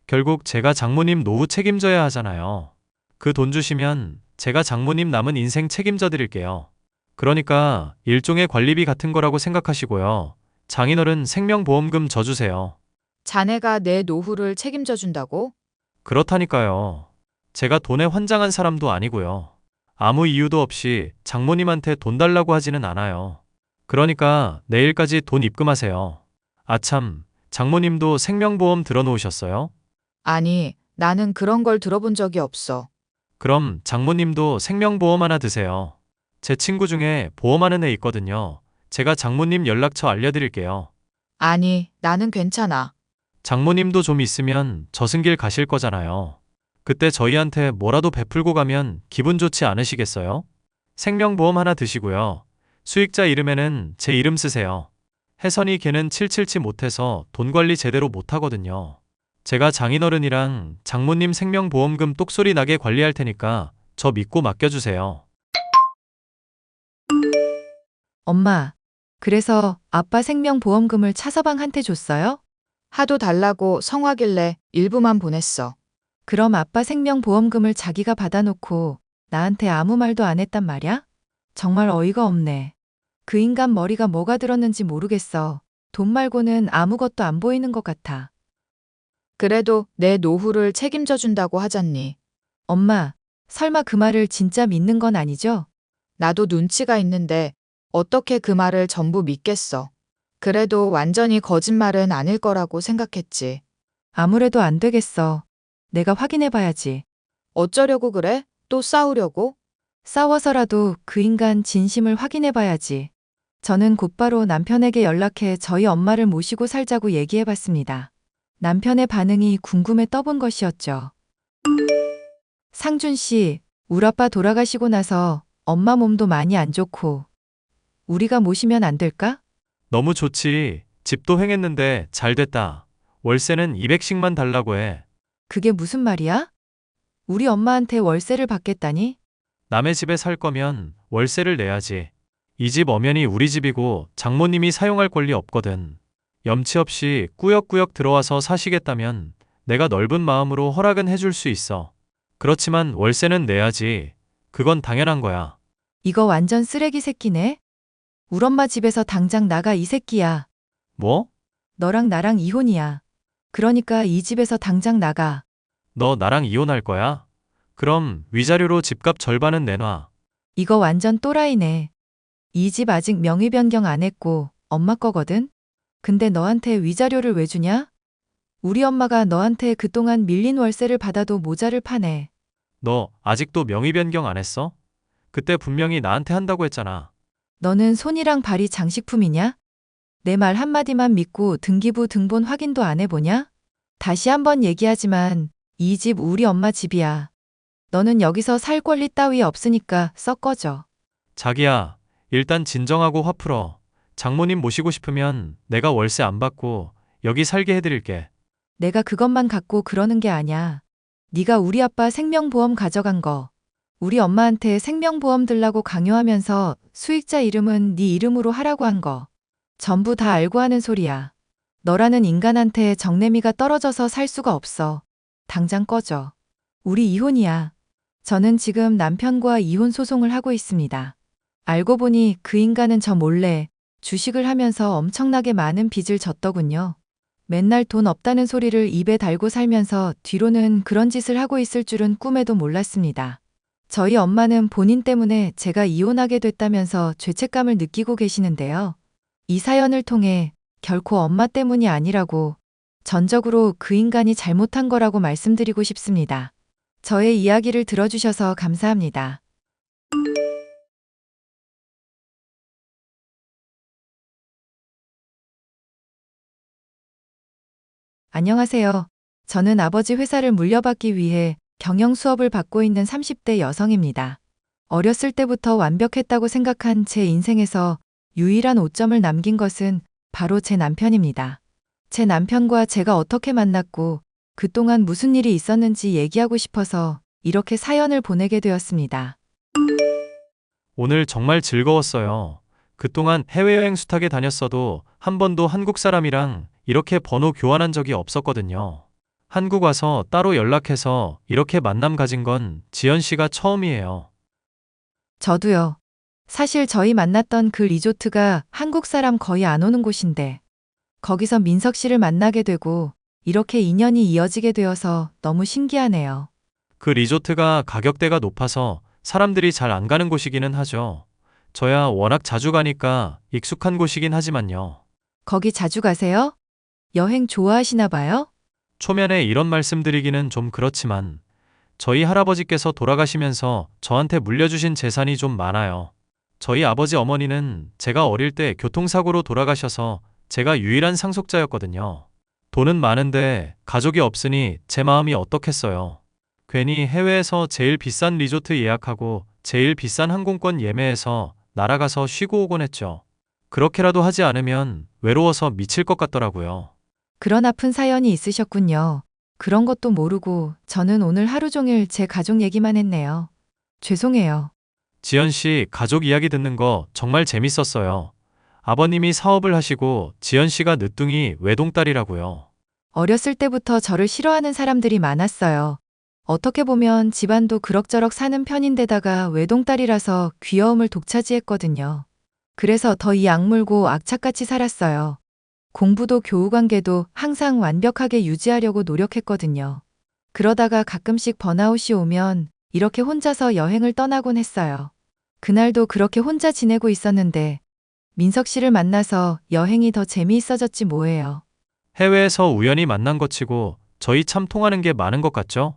결국 제가 장모님 노후 책임져야 하잖아요. 그 돈 주시면 제가 장모님 남은 인생 책임져 드릴게요. 그러니까 일종의 관리비 같은 거라고 생각하시고요. 장인어른 생명보험금 저 주세요. 자네가 내 노후를 책임져 준다고? 그렇다니까요. 제가 돈에 환장한 사람도 아니고요. 아무 이유도 없이 장모님한테 돈 달라고 하지는 않아요. 그러니까 내일까지 돈 입금하세요. 아참, 장모님도 생명보험 들어놓으셨어요? 아니, 나는 그런 걸 들어본 적이 없어. 그럼 장모님도 생명보험 하나 드세요. 제 친구 중에 보험하는 애 있거든요. 제가 장모님 연락처 알려드릴게요. 아니, 나는 괜찮아. 장모님도 좀 있으면 저승길 가실 거잖아요. 그때 저희한테 뭐라도 베풀고 가면 기분 좋지 않으시겠어요? 생명보험 하나 드시고요. 수익자 이름에는 제 이름 쓰세요. 혜선이 걔는 777 못해서 돈 관리 제대로 못하거든요. 제가 장인어른이랑 장모님 생명보험금 똑소리 나게 관리할 테니까 저 믿고 맡겨주세요. 엄마, 그래서 아빠 생명보험금을 차서방한테 줬어요? 하도 달라고 성화길래 일부만 보냈어. 그럼 아빠 생명보험금을 자기가 받아놓고 나한테 아무 말도 안 했단 말이야? 정말 어이가 없네. 그 인간 머리가 뭐가 들었는지 모르겠어. 돈 말고는 아무것도 안 보이는 것 같아. 그래도 내 노후를 책임져 준다고 하잖니. 엄마, 설마 그 말을 진짜 믿는 건 아니죠? 나도 눈치가 있는데 어떻게 그 말을 전부 믿겠어. 그래도 완전히 거짓말은 아닐 거라고 생각했지. 아무래도 안 되겠어. 내가 확인해 봐야지. 어쩌려고 그래? 또 싸우려고? 싸워서라도 그 인간 진심을 확인해 봐야지. 저는 곧바로 남편에게 연락해 저희 엄마를 모시고 살자고 얘기해 봤습니다. 남편의 반응이 궁금해 떠본 것이었죠. 상준 씨, 우리 아빠 돌아가시고 나서 엄마 몸도 많이 안 좋고 우리가 모시면 안 될까? 너무 좋지. 집도 횡했는데 잘 됐다. 월세는 200씩만 달라고 해. 그게 무슨 말이야? 우리 엄마한테 월세를 받겠다니? 남의 집에 살 거면 월세를 내야지. 이 집 엄연히 우리 집이고 장모님이 사용할 권리 없거든. 염치 없이 꾸역꾸역 들어와서 사시겠다면 내가 넓은 마음으로 허락은 해줄 수 있어. 그렇지만 월세는 내야지. 그건 당연한 거야. 이거 완전 쓰레기 새끼네? 우리 엄마 집에서 당장 나가 이 새끼야. 뭐? 너랑 나랑 이혼이야. 그러니까 이 집에서 당장 나가. 너 나랑 이혼할 거야? 그럼 위자료로 집값 절반은 내놔. 이거 완전 또라이네. 이 집 아직 명의 변경 안 했고 엄마 거거든? 근데 너한테 위자료를 왜 주냐? 우리 엄마가 너한테 그동안 밀린 월세를 받아도 모자를 파네. 너 아직도 명의 변경 안 했어? 그때 분명히 나한테 한다고 했잖아. 너는 손이랑 발이 장식품이냐? 내 말 한마디만 믿고 등기부 등본 확인도 안 해보냐? 다시 한번 얘기하지만 이 집 우리 엄마 집이야. 너는 여기서 살 권리 따위 없으니까 썩 꺼져. 자기야, 일단 진정하고 화 풀어. 장모님 모시고 싶으면 내가 월세 안 받고 여기 살게 해드릴게. 내가 그것만 갖고 그러는 게 아냐. 네가 우리 아빠 생명보험 가져간 거. 우리 엄마한테 생명보험 들라고 강요하면서 수익자 이름은 네 이름으로 하라고 한 거. 전부 다 알고 하는 소리야. 너라는 인간한테 정내미가 떨어져서 살 수가 없어. 당장 꺼져. 우리 이혼이야. 저는 지금 남편과 이혼 소송을 하고 있습니다. 알고 보니 그 인간은 저 몰래 주식을 하면서 엄청나게 많은 빚을 졌더군요. 맨날 돈 없다는 소리를 입에 달고 살면서 뒤로는 그런 짓을 하고 있을 줄은 꿈에도 몰랐습니다. 저희 엄마는 본인 때문에 제가 이혼하게 됐다면서 죄책감을 느끼고 계시는데요. 이 사연을 통해 결코 엄마 때문이 아니라고 전적으로 그 인간이 잘못한 거라고 말씀드리고 싶습니다. 저의 이야기를 들어주셔서 감사합니다. 안녕하세요. 저는 아버지 회사를 물려받기 위해 경영 수업을 받고 있는 30대 여성입니다. 어렸을 때부터 완벽했다고 생각한 제 인생에서 유일한 오점을 남긴 것은 바로 제 남편입니다. 제 남편과 제가 어떻게 만났고 그동안 무슨 일이 있었는지 얘기하고 싶어서 이렇게 사연을 보내게 되었습니다. 오늘 정말 즐거웠어요. 그동안 해외여행 숱하게 다녔어도 한 번도 한국 사람이랑 이렇게 번호 교환한 적이 없었거든요. 한국 와서 따로 연락해서 이렇게 만남 가진 건 지연 씨가 처음이에요. 저도요. 사실 저희 만났던 그 리조트가 한국 사람 거의 안 오는 곳인데 거기서 민석 씨를 만나게 되고 이렇게 인연이 이어지게 되어서 너무 신기하네요. 그 리조트가 가격대가 높아서 사람들이 잘 안 가는 곳이기는 하죠. 저야 워낙 자주 가니까 익숙한 곳이긴 하지만요. 거기 자주 가세요? 여행 좋아하시나 봐요? 초면에 이런 말씀드리기는 좀 그렇지만 저희 할아버지께서 돌아가시면서 저한테 물려주신 재산이 좀 많아요. 저희 아버지 어머니는 제가 어릴 때 교통사고로 돌아가셔서 제가 유일한 상속자였거든요. 돈은 많은데 가족이 없으니 제 마음이 어떻겠어요. 괜히 해외에서 제일 비싼 리조트 예약하고 제일 비싼 항공권 예매해서 날아가서 쉬고 오곤 했죠. 그렇게라도 하지 않으면 외로워서 미칠 것 같더라고요. 그런 아픈 사연이 있으셨군요. 그런 것도 모르고 저는 오늘 하루 종일 제 가족 얘기만 했네요. 죄송해요. 지연 씨 가족 이야기 듣는 거 정말 재밌었어요. 아버님이 사업을 하시고 지연 씨가 늦둥이 외동딸이라고요. 어렸을 때부터 저를 싫어하는 사람들이 많았어요. 어떻게 보면 집안도 그럭저럭 사는 편인데다가 외동딸이라서 귀여움을 독차지했거든요. 그래서 더 이 악물고 악착같이 살았어요. 공부도 교우 관계도 항상 완벽하게 유지하려고 노력했거든요. 그러다가 가끔씩 번아웃이 오면 이렇게 혼자서 여행을 떠나곤 했어요. 그날도 그렇게 혼자 지내고 있었는데 민석 씨를 만나서 여행이 더 재미있어졌지 뭐예요. 해외에서 우연히 만난 것 치고 저희 참 통하는 게 많은 것 같죠?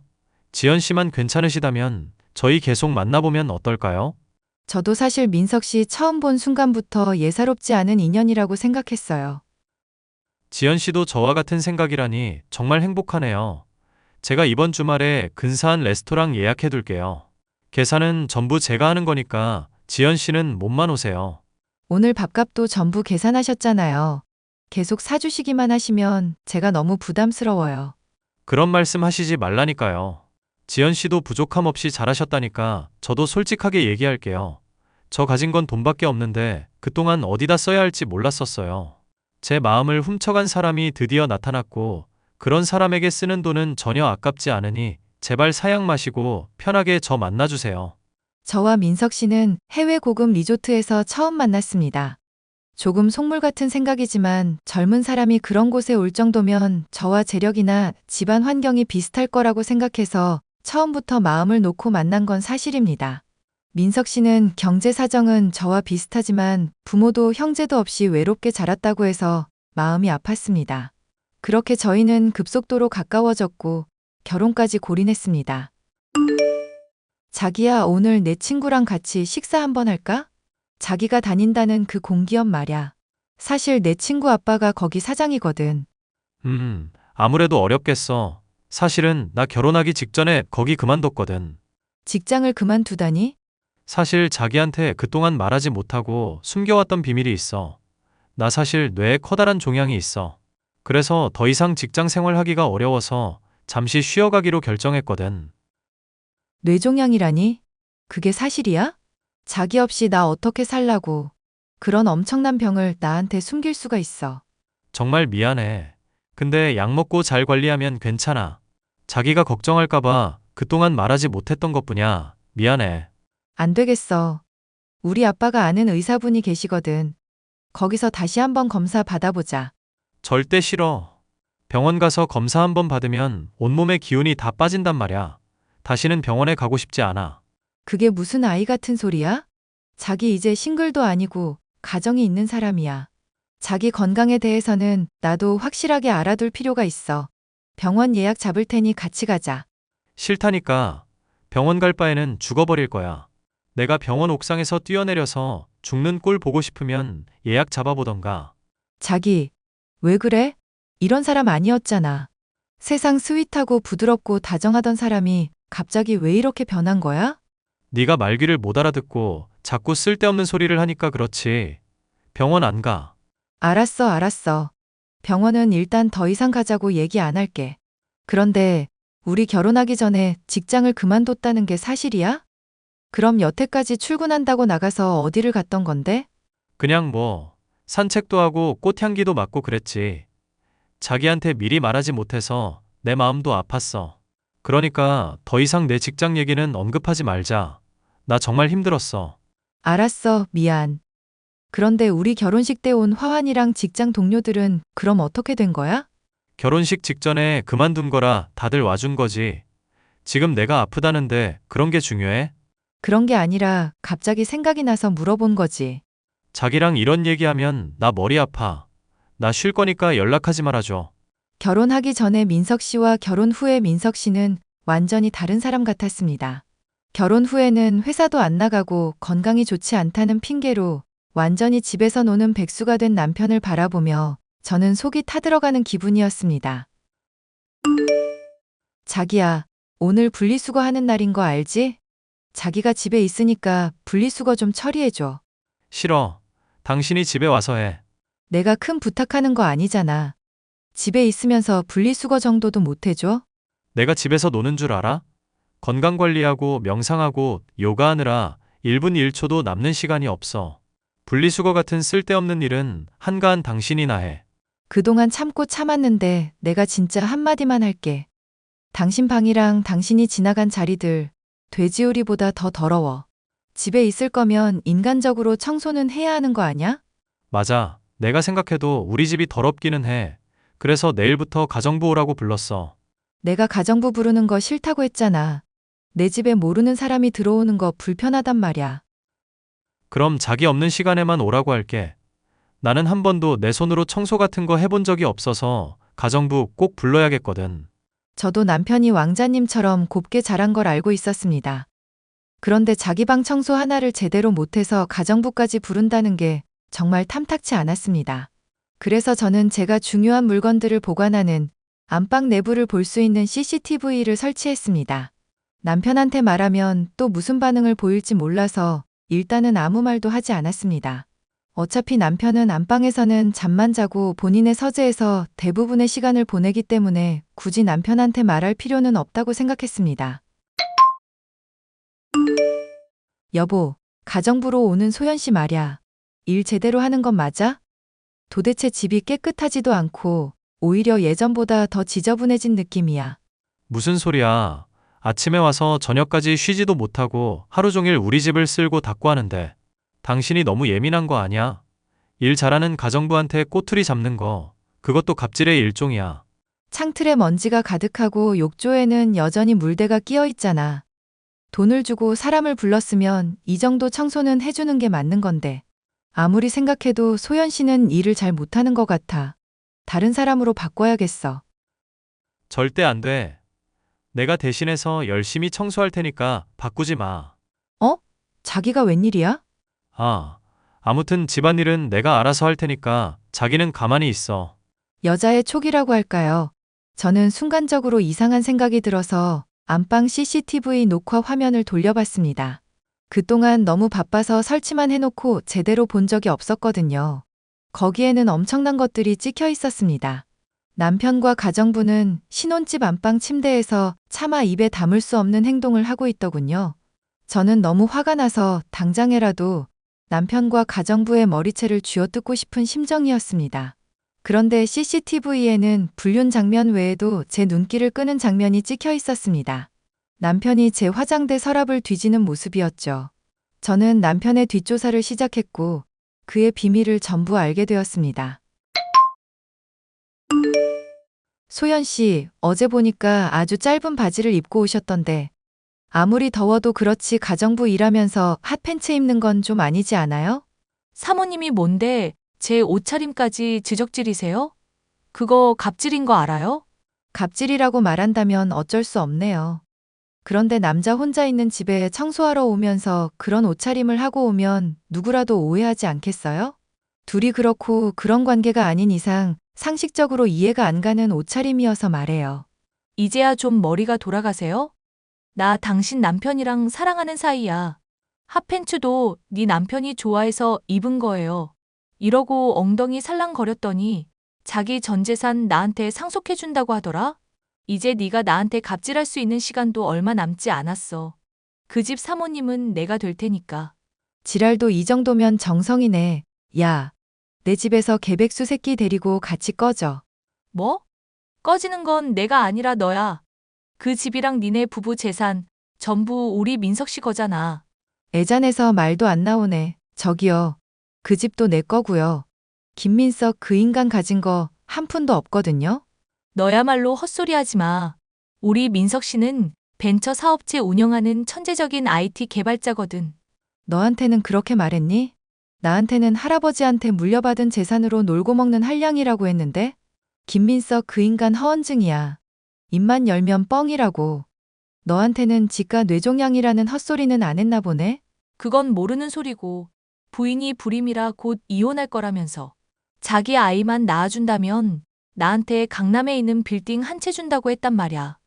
지연 씨만 괜찮으시다면 저희 계속 만나보면 어떨까요? 저도 사실 민석 씨 처음 본 순간부터 예사롭지 않은 인연이라고 생각했어요. 지연 씨도 저와 같은 생각이라니 정말 행복하네요. 제가 이번 주말에 근사한 레스토랑 예약해 둘게요. 계산은 전부 제가 하는 거니까 지연 씨는 몸만 오세요. 오늘 밥값도 전부 계산하셨잖아요. 계속 사주시기만 하시면 제가 너무 부담스러워요. 그런 말씀 하시지 말라니까요. 지연 씨도 부족함 없이 잘하셨다니까 저도 솔직하게 얘기할게요. 저 가진 건 돈밖에 없는데 그동안 어디다 써야 할지 몰랐었어요. 제 마음을 훔쳐간 사람이 드디어 나타났고 그런 사람에게 쓰는 돈은 전혀 아깝지 않으니 제발 사양 마시고 편하게 저 만나주세요. 저와 민석 씨는 해외 고급 리조트에서 처음 만났습니다. 조금 속물 같은 생각이지만 젊은 사람이 그런 곳에 올 정도면 저와 재력이나 집안 환경이 비슷할 거라고 생각해서 처음부터 마음을 놓고 만난 건 사실입니다. 민석 씨는 경제 사정은 저와 비슷하지만 부모도 형제도 없이 외롭게 자랐다고 해서 마음이 아팠습니다. 그렇게 저희는 급속도로 가까워졌고 결혼까지 골인했습니다. 자기야, 오늘 내 친구랑 같이 식사 한번 할까? 자기가 다닌다는 그 공기업 말야. 사실 내 친구 아빠가 거기 사장이거든. 아무래도 어렵겠어. 사실은 나 결혼하기 직전에 거기 그만뒀거든. 직장을 그만두다니? 사실 자기한테 그동안 말하지 못하고 숨겨왔던 비밀이 있어. 나 사실 뇌에 커다란 종양이 있어. 그래서 더 이상 직장 생활하기가 어려워서 잠시 쉬어가기로 결정했거든. 뇌종양이라니? 그게 사실이야? 자기 없이 나 어떻게 살라고. 그런 엄청난 병을 나한테 숨길 수가 있어. 정말 미안해. 근데 약 먹고 잘 관리하면 괜찮아. 자기가 걱정할까봐 그동안 말하지 못했던 것뿐이야. 미안해. 안 되겠어. 우리 아빠가 아는 의사분이 계시거든. 거기서 다시 한번 검사 받아보자. 절대 싫어. 병원 가서 검사 한번 받으면 온몸의 기운이 다 빠진단 말이야. 다시는 병원에 가고 싶지 않아. 그게 무슨 아이 같은 소리야? 자기 이제 싱글도 아니고 가정이 있는 사람이야. 자기 건강에 대해서는 나도 확실하게 알아둘 필요가 있어. 병원 예약 잡을 테니 같이 가자. 싫다니까. 병원 갈 바에는 죽어버릴 거야. 내가 병원 옥상에서 뛰어내려서 죽는 꼴 보고 싶으면 예약 잡아보던가. 자기, 왜 그래? 이런 사람 아니었잖아. 세상 스윗하고 부드럽고 다정하던 사람이 갑자기 왜 이렇게 변한 거야? 네가 말귀를 못 알아듣고 자꾸 쓸데없는 소리를 하니까 그렇지. 병원 안 가. 알았어, 알았어. 병원은 일단 더 이상 가자고 얘기 안 할게. 그런데 우리 결혼하기 전에 직장을 그만뒀다는 게 사실이야? 그럼 여태까지 출근한다고 나가서 어디를 갔던 건데? 그냥 뭐 산책도 하고 꽃향기도 맡고 그랬지. 자기한테 미리 말하지 못해서 내 마음도 아팠어. 그러니까 더 이상 내 직장 얘기는 언급하지 말자. 나 정말 힘들었어. 알았어, 미안. 그런데 우리 결혼식 때 온 화환이랑 직장 동료들은 그럼 어떻게 된 거야? 결혼식 직전에 그만둔 거라 다들 와준 거지. 지금 내가 아프다는데 그런 게 중요해? 그런 게 아니라 갑자기 생각이 나서 물어본 거지. 자기랑 이런 얘기하면 나 머리 아파. 나 쉴 거니까 연락하지 말아줘. 결혼하기 전에 민석 씨와 결혼 후에 민석 씨는 완전히 다른 사람 같았습니다. 결혼 후에는 회사도 안 나가고 건강이 좋지 않다는 핑계로 완전히 집에서 노는 백수가 된 남편을 바라보며 저는 속이 타들어가는 기분이었습니다. 자기야, 오늘 분리수거 하는 날인 거 알지? 자기가 집에 있으니까 분리수거 좀 처리해줘. 싫어. 당신이 집에 와서 해. 내가 큰 부탁하는 거 아니잖아. 집에 있으면서 분리수거 정도도 못 해줘? 내가 집에서 노는 줄 알아? 건강관리하고 명상하고 요가하느라 1분 1초도 남는 시간이 없어. 분리수거 같은 쓸데없는 일은 한가한 당신이나 해. 그동안 참고 참았는데 내가 진짜 한마디만 할게. 당신 방이랑 당신이 지나간 자리들 돼지우리보다 더 더러워. 집에 있을 거면 인간적으로 청소는 해야 하는 거 아냐? 맞아. 내가 생각해도 우리 집이 더럽기는 해. 그래서 내일부터 가정부 오라고 불렀어. 내가 가정부 부르는 거 싫다고 했잖아. 내 집에 모르는 사람이 들어오는 거 불편하단 말이야. 그럼 자기 없는 시간에만 오라고 할게. 나는 한 번도 내 손으로 청소 같은 거 해본 적이 없어서 가정부 꼭 불러야겠거든. 저도 남편이 왕자님처럼 곱게 자란 걸 알고 있었습니다. 그런데 자기 방 청소 하나를 제대로 못해서 가정부까지 부른다는 게 정말 탐탁치 않았습니다. 그래서 저는 제가 중요한 물건들을 보관하는 안방 내부를 볼 수 있는 CCTV를 설치했습니다. 남편한테 말하면 또 무슨 반응을 보일지 몰라서 일단은 아무 말도 하지 않았습니다. 어차피 남편은 안방에서는 잠만 자고 본인의 서재에서 대부분의 시간을 보내기 때문에 굳이 남편한테 말할 필요는 없다고 생각했습니다. 여보, 가정부로 오는 소연 씨 말야. 일 제대로 하는 건 맞아? 도대체 집이 깨끗하지도 않고 오히려 예전보다 더 지저분해진 느낌이야. 무슨 소리야. 아침에 와서 저녁까지 쉬지도 못하고 하루 종일 우리 집을 쓸고 닦고 하는데 당신이 너무 예민한 거 아니야? 일 잘하는 가정부한테 꼬투리 잡는 거, 그것도 갑질의 일종이야. 창틀에 먼지가 가득하고 욕조에는 여전히 물대가 끼어 있잖아. 돈을 주고 사람을 불렀으면 이 정도 청소는 해주는 게 맞는 건데. 아무리 생각해도 소연 씨는 일을 잘 못하는 것 같아. 다른 사람으로 바꿔야겠어. 절대 안 돼. 내가 대신해서 열심히 청소할 테니까 바꾸지 마. 자기가 웬일이야? 아무튼 집안일은 내가 알아서 할 테니까 자기는 가만히 있어. 여자의 촉이라고 할까요? 저는 순간적으로 이상한 생각이 들어서 안방 CCTV 녹화 화면을 돌려봤습니다. 그동안 너무 바빠서 설치만 해놓고 제대로 본 적이 없었거든요. 거기에는 엄청난 것들이 찍혀 있었습니다. 남편과 가정부는 신혼집 안방 침대에서 차마 입에 담을 수 없는 행동을 하고 있더군요. 저는 너무 화가 나서 당장에라도 남편과 가정부의 머리채를 쥐어뜯고 싶은 심정이었습니다. 그런데 CCTV에는 불륜 장면 외에도 제 눈길을 끄는 장면이 찍혀 있었습니다. 남편이 제 화장대 서랍을 뒤지는 모습이었죠. 저는 남편의 뒷조사를 시작했고 그의 비밀을 전부 알게 되었습니다. 소연 씨, 어제 보니까 아주 짧은 바지를 입고 오셨던데 아무리 더워도 그렇지 가정부 일하면서 핫팬츠 입는 건 좀 아니지 않아요? 사모님이 뭔데 제 옷차림까지 지적질이세요? 그거 갑질인 거 알아요? 갑질이라고 말한다면 어쩔 수 없네요. 그런데 남자 혼자 있는 집에 청소하러 오면서 그런 옷차림을 하고 오면 누구라도 오해하지 않겠어요? 둘이 그렇고 그런 관계가 아닌 이상 상식적으로 이해가 안 가는 옷차림이어서 말해요. 이제야 좀 머리가 돌아가세요? 나 당신 남편이랑 사랑하는 사이야. 핫팬츠도 네 남편이 좋아해서 입은 거예요. 이러고 엉덩이 살랑거렸더니 자기 전 재산 나한테 상속해준다고 하더라? 이제 네가 나한테 갑질할 수 있는 시간도 얼마 남지 않았어. 그 집 사모님은 내가 될 테니까. 지랄도 이 정도면 정성이네. 야, 내 집에서 개백수 새끼 데리고 같이 꺼져. 뭐? 꺼지는 건 내가 아니라 너야. 그 집이랑 니네 부부 재산 전부 우리 민석 씨 거잖아. 애잔해서 말도 안 나오네. 저기요. 그 집도 내 거고요. 김민석 그 인간 가진 거 한 푼도 없거든요. 너야말로 헛소리 하지 마. 우리 민석 씨는 벤처 사업체 운영하는 천재적인 IT 개발자거든. 너한테는 그렇게 말했니? 나한테는 할아버지한테 물려받은 재산으로 놀고 먹는 한량이라고 했는데? 김민석 그 인간 허언증이야. 입만 열면 뻥이라고. 너한테는 지가 뇌종양이라는 헛소리는 안 했나 보네? 그건 모르는 소리고 부인이 불임이라 곧 이혼할 거라면서. 자기 아이만 낳아준다면 나한테 강남에 있는 빌딩 한 채 준다고 했단 말이야.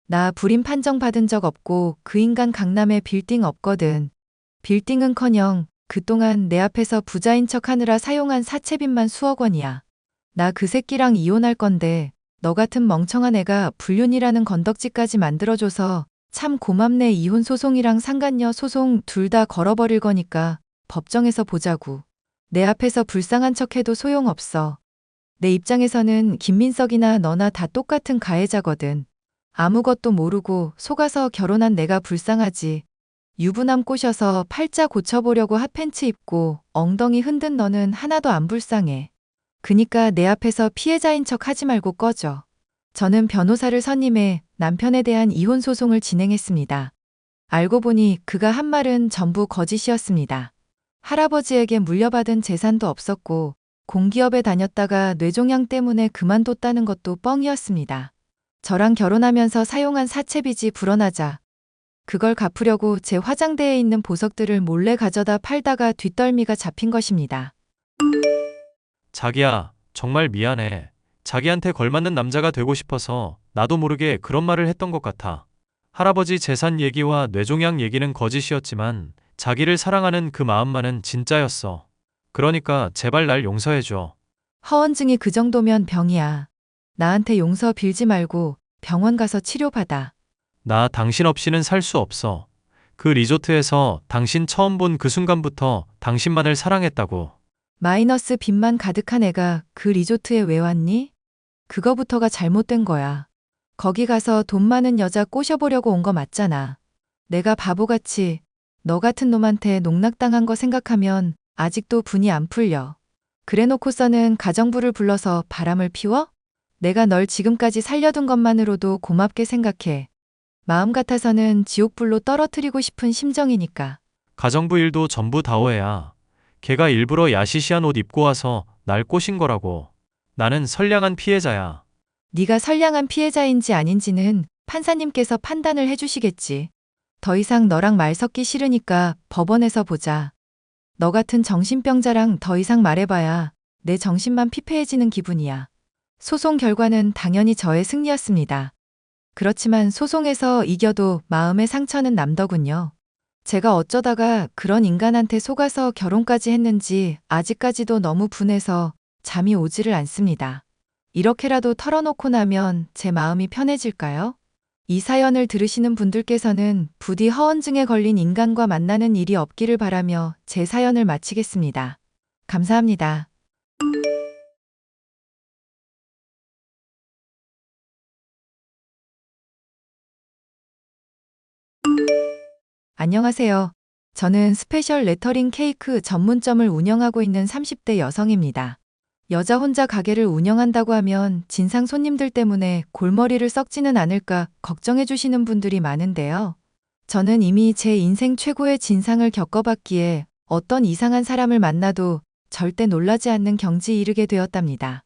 나 불임 판정 받은 적 없고 그 인간 강남에 빌딩 없거든. 빌딩은커녕 그동안 내 앞에서 부자인 척 하느라 사용한 사채빚만 수억 원이야. 나 그 새끼랑 이혼할 건데 너 같은 멍청한 애가 불륜이라는 건덕지까지 만들어줘서 참 고맙네. 이혼 소송이랑 상간녀 소송 둘 다 걸어버릴 거니까 법정에서 보자고. 내 앞에서 불쌍한 척해도 소용없어. 내 입장에서는 김민석이나 너나 다 똑같은 가해자거든. 아무것도 모르고 속아서 결혼한 내가 불쌍하지. 유부남 꼬셔서 팔자 고쳐보려고 핫팬츠 입고 엉덩이 흔든 너는 하나도 안 불쌍해. 그니까 내 앞에서 피해자인 척 하지 말고 꺼져. 저는 변호사를 선임해 남편에 대한 이혼 소송을 진행했습니다. 알고 보니 그가 한 말은 전부 거짓이었습니다. 할아버지에게 물려받은 재산도 없었고 공기업에 다녔다가 뇌종양 때문에 그만뒀다는 것도 뻥이었습니다. 저랑 결혼하면서 사용한 사채빚이 불어나자 그걸 갚으려고 제 화장대에 있는 보석들을 몰래 가져다 팔다가 뒷덜미가 잡힌 것입니다. 자기야, 정말 미안해. 자기한테 걸맞는 남자가 되고 싶어서 나도 모르게 그런 말을 했던 것 같아. 할아버지 재산 얘기와 뇌종양 얘기는 거짓이었지만 자기를 사랑하는 그 마음만은 진짜였어. 그러니까 제발 날 용서해줘. 허언증이 그 정도면 병이야. 나한테 용서 빌지 말고 병원 가서 치료받아. 나 당신 없이는 살 수 없어. 그 리조트에서 당신 처음 본 그 순간부터 당신만을 사랑했다고. 마이너스 빚만 가득한 애가 그 리조트에 왜 왔니? 그거부터가 잘못된 거야. 거기 가서 돈 많은 여자 꼬셔보려고 온 거 맞잖아. 내가 바보같이 너 같은 놈한테 농락당한 거 생각하면 아직도 분이 안 풀려. 그래놓고서는 가정부를 불러서 바람을 피워? 내가 널 지금까지 살려둔 것만으로도 고맙게 생각해. 마음 같아서는 지옥불로 떨어뜨리고 싶은 심정이니까. 가정부 일도 전부 다오해야. 걔가 일부러 야시시한 옷 입고 와서 날 꼬신 거라고. 나는 선량한 피해자야. 네가 선량한 피해자인지 아닌지는 판사님께서 판단을 해주시겠지. 더 이상 너랑 말 섞기 싫으니까 법원에서 보자. 너 같은 정신병자랑 더 이상 말해봐야 내 정신만 피폐해지는 기분이야. 소송 결과는 당연히 저의 승리였습니다. 그렇지만 소송에서 이겨도 마음의 상처는 남더군요. 제가 어쩌다가 그런 인간한테 속아서 결혼까지 했는지 아직까지도 너무 분해서 잠이 오지를 않습니다. 이렇게라도 털어놓고 나면 제 마음이 편해질까요? 이 사연을 들으시는 분들께서는 부디 허언증에 걸린 인간과 만나는 일이 없기를 바라며 제 사연을 마치겠습니다. 감사합니다. 안녕하세요. 저는 스페셜 레터링 케이크 전문점을 운영하고 있는 30대 여성입니다. 여자 혼자 가게를 운영한다고 하면 진상 손님들 때문에 골머리를 썩지는 않을까 걱정해 주시는 분들이 많은데요. 저는 이미 제 인생 최고의 진상을 겪어봤기에 어떤 이상한 사람을 만나도 절대 놀라지 않는 경지에 이르게 되었답니다.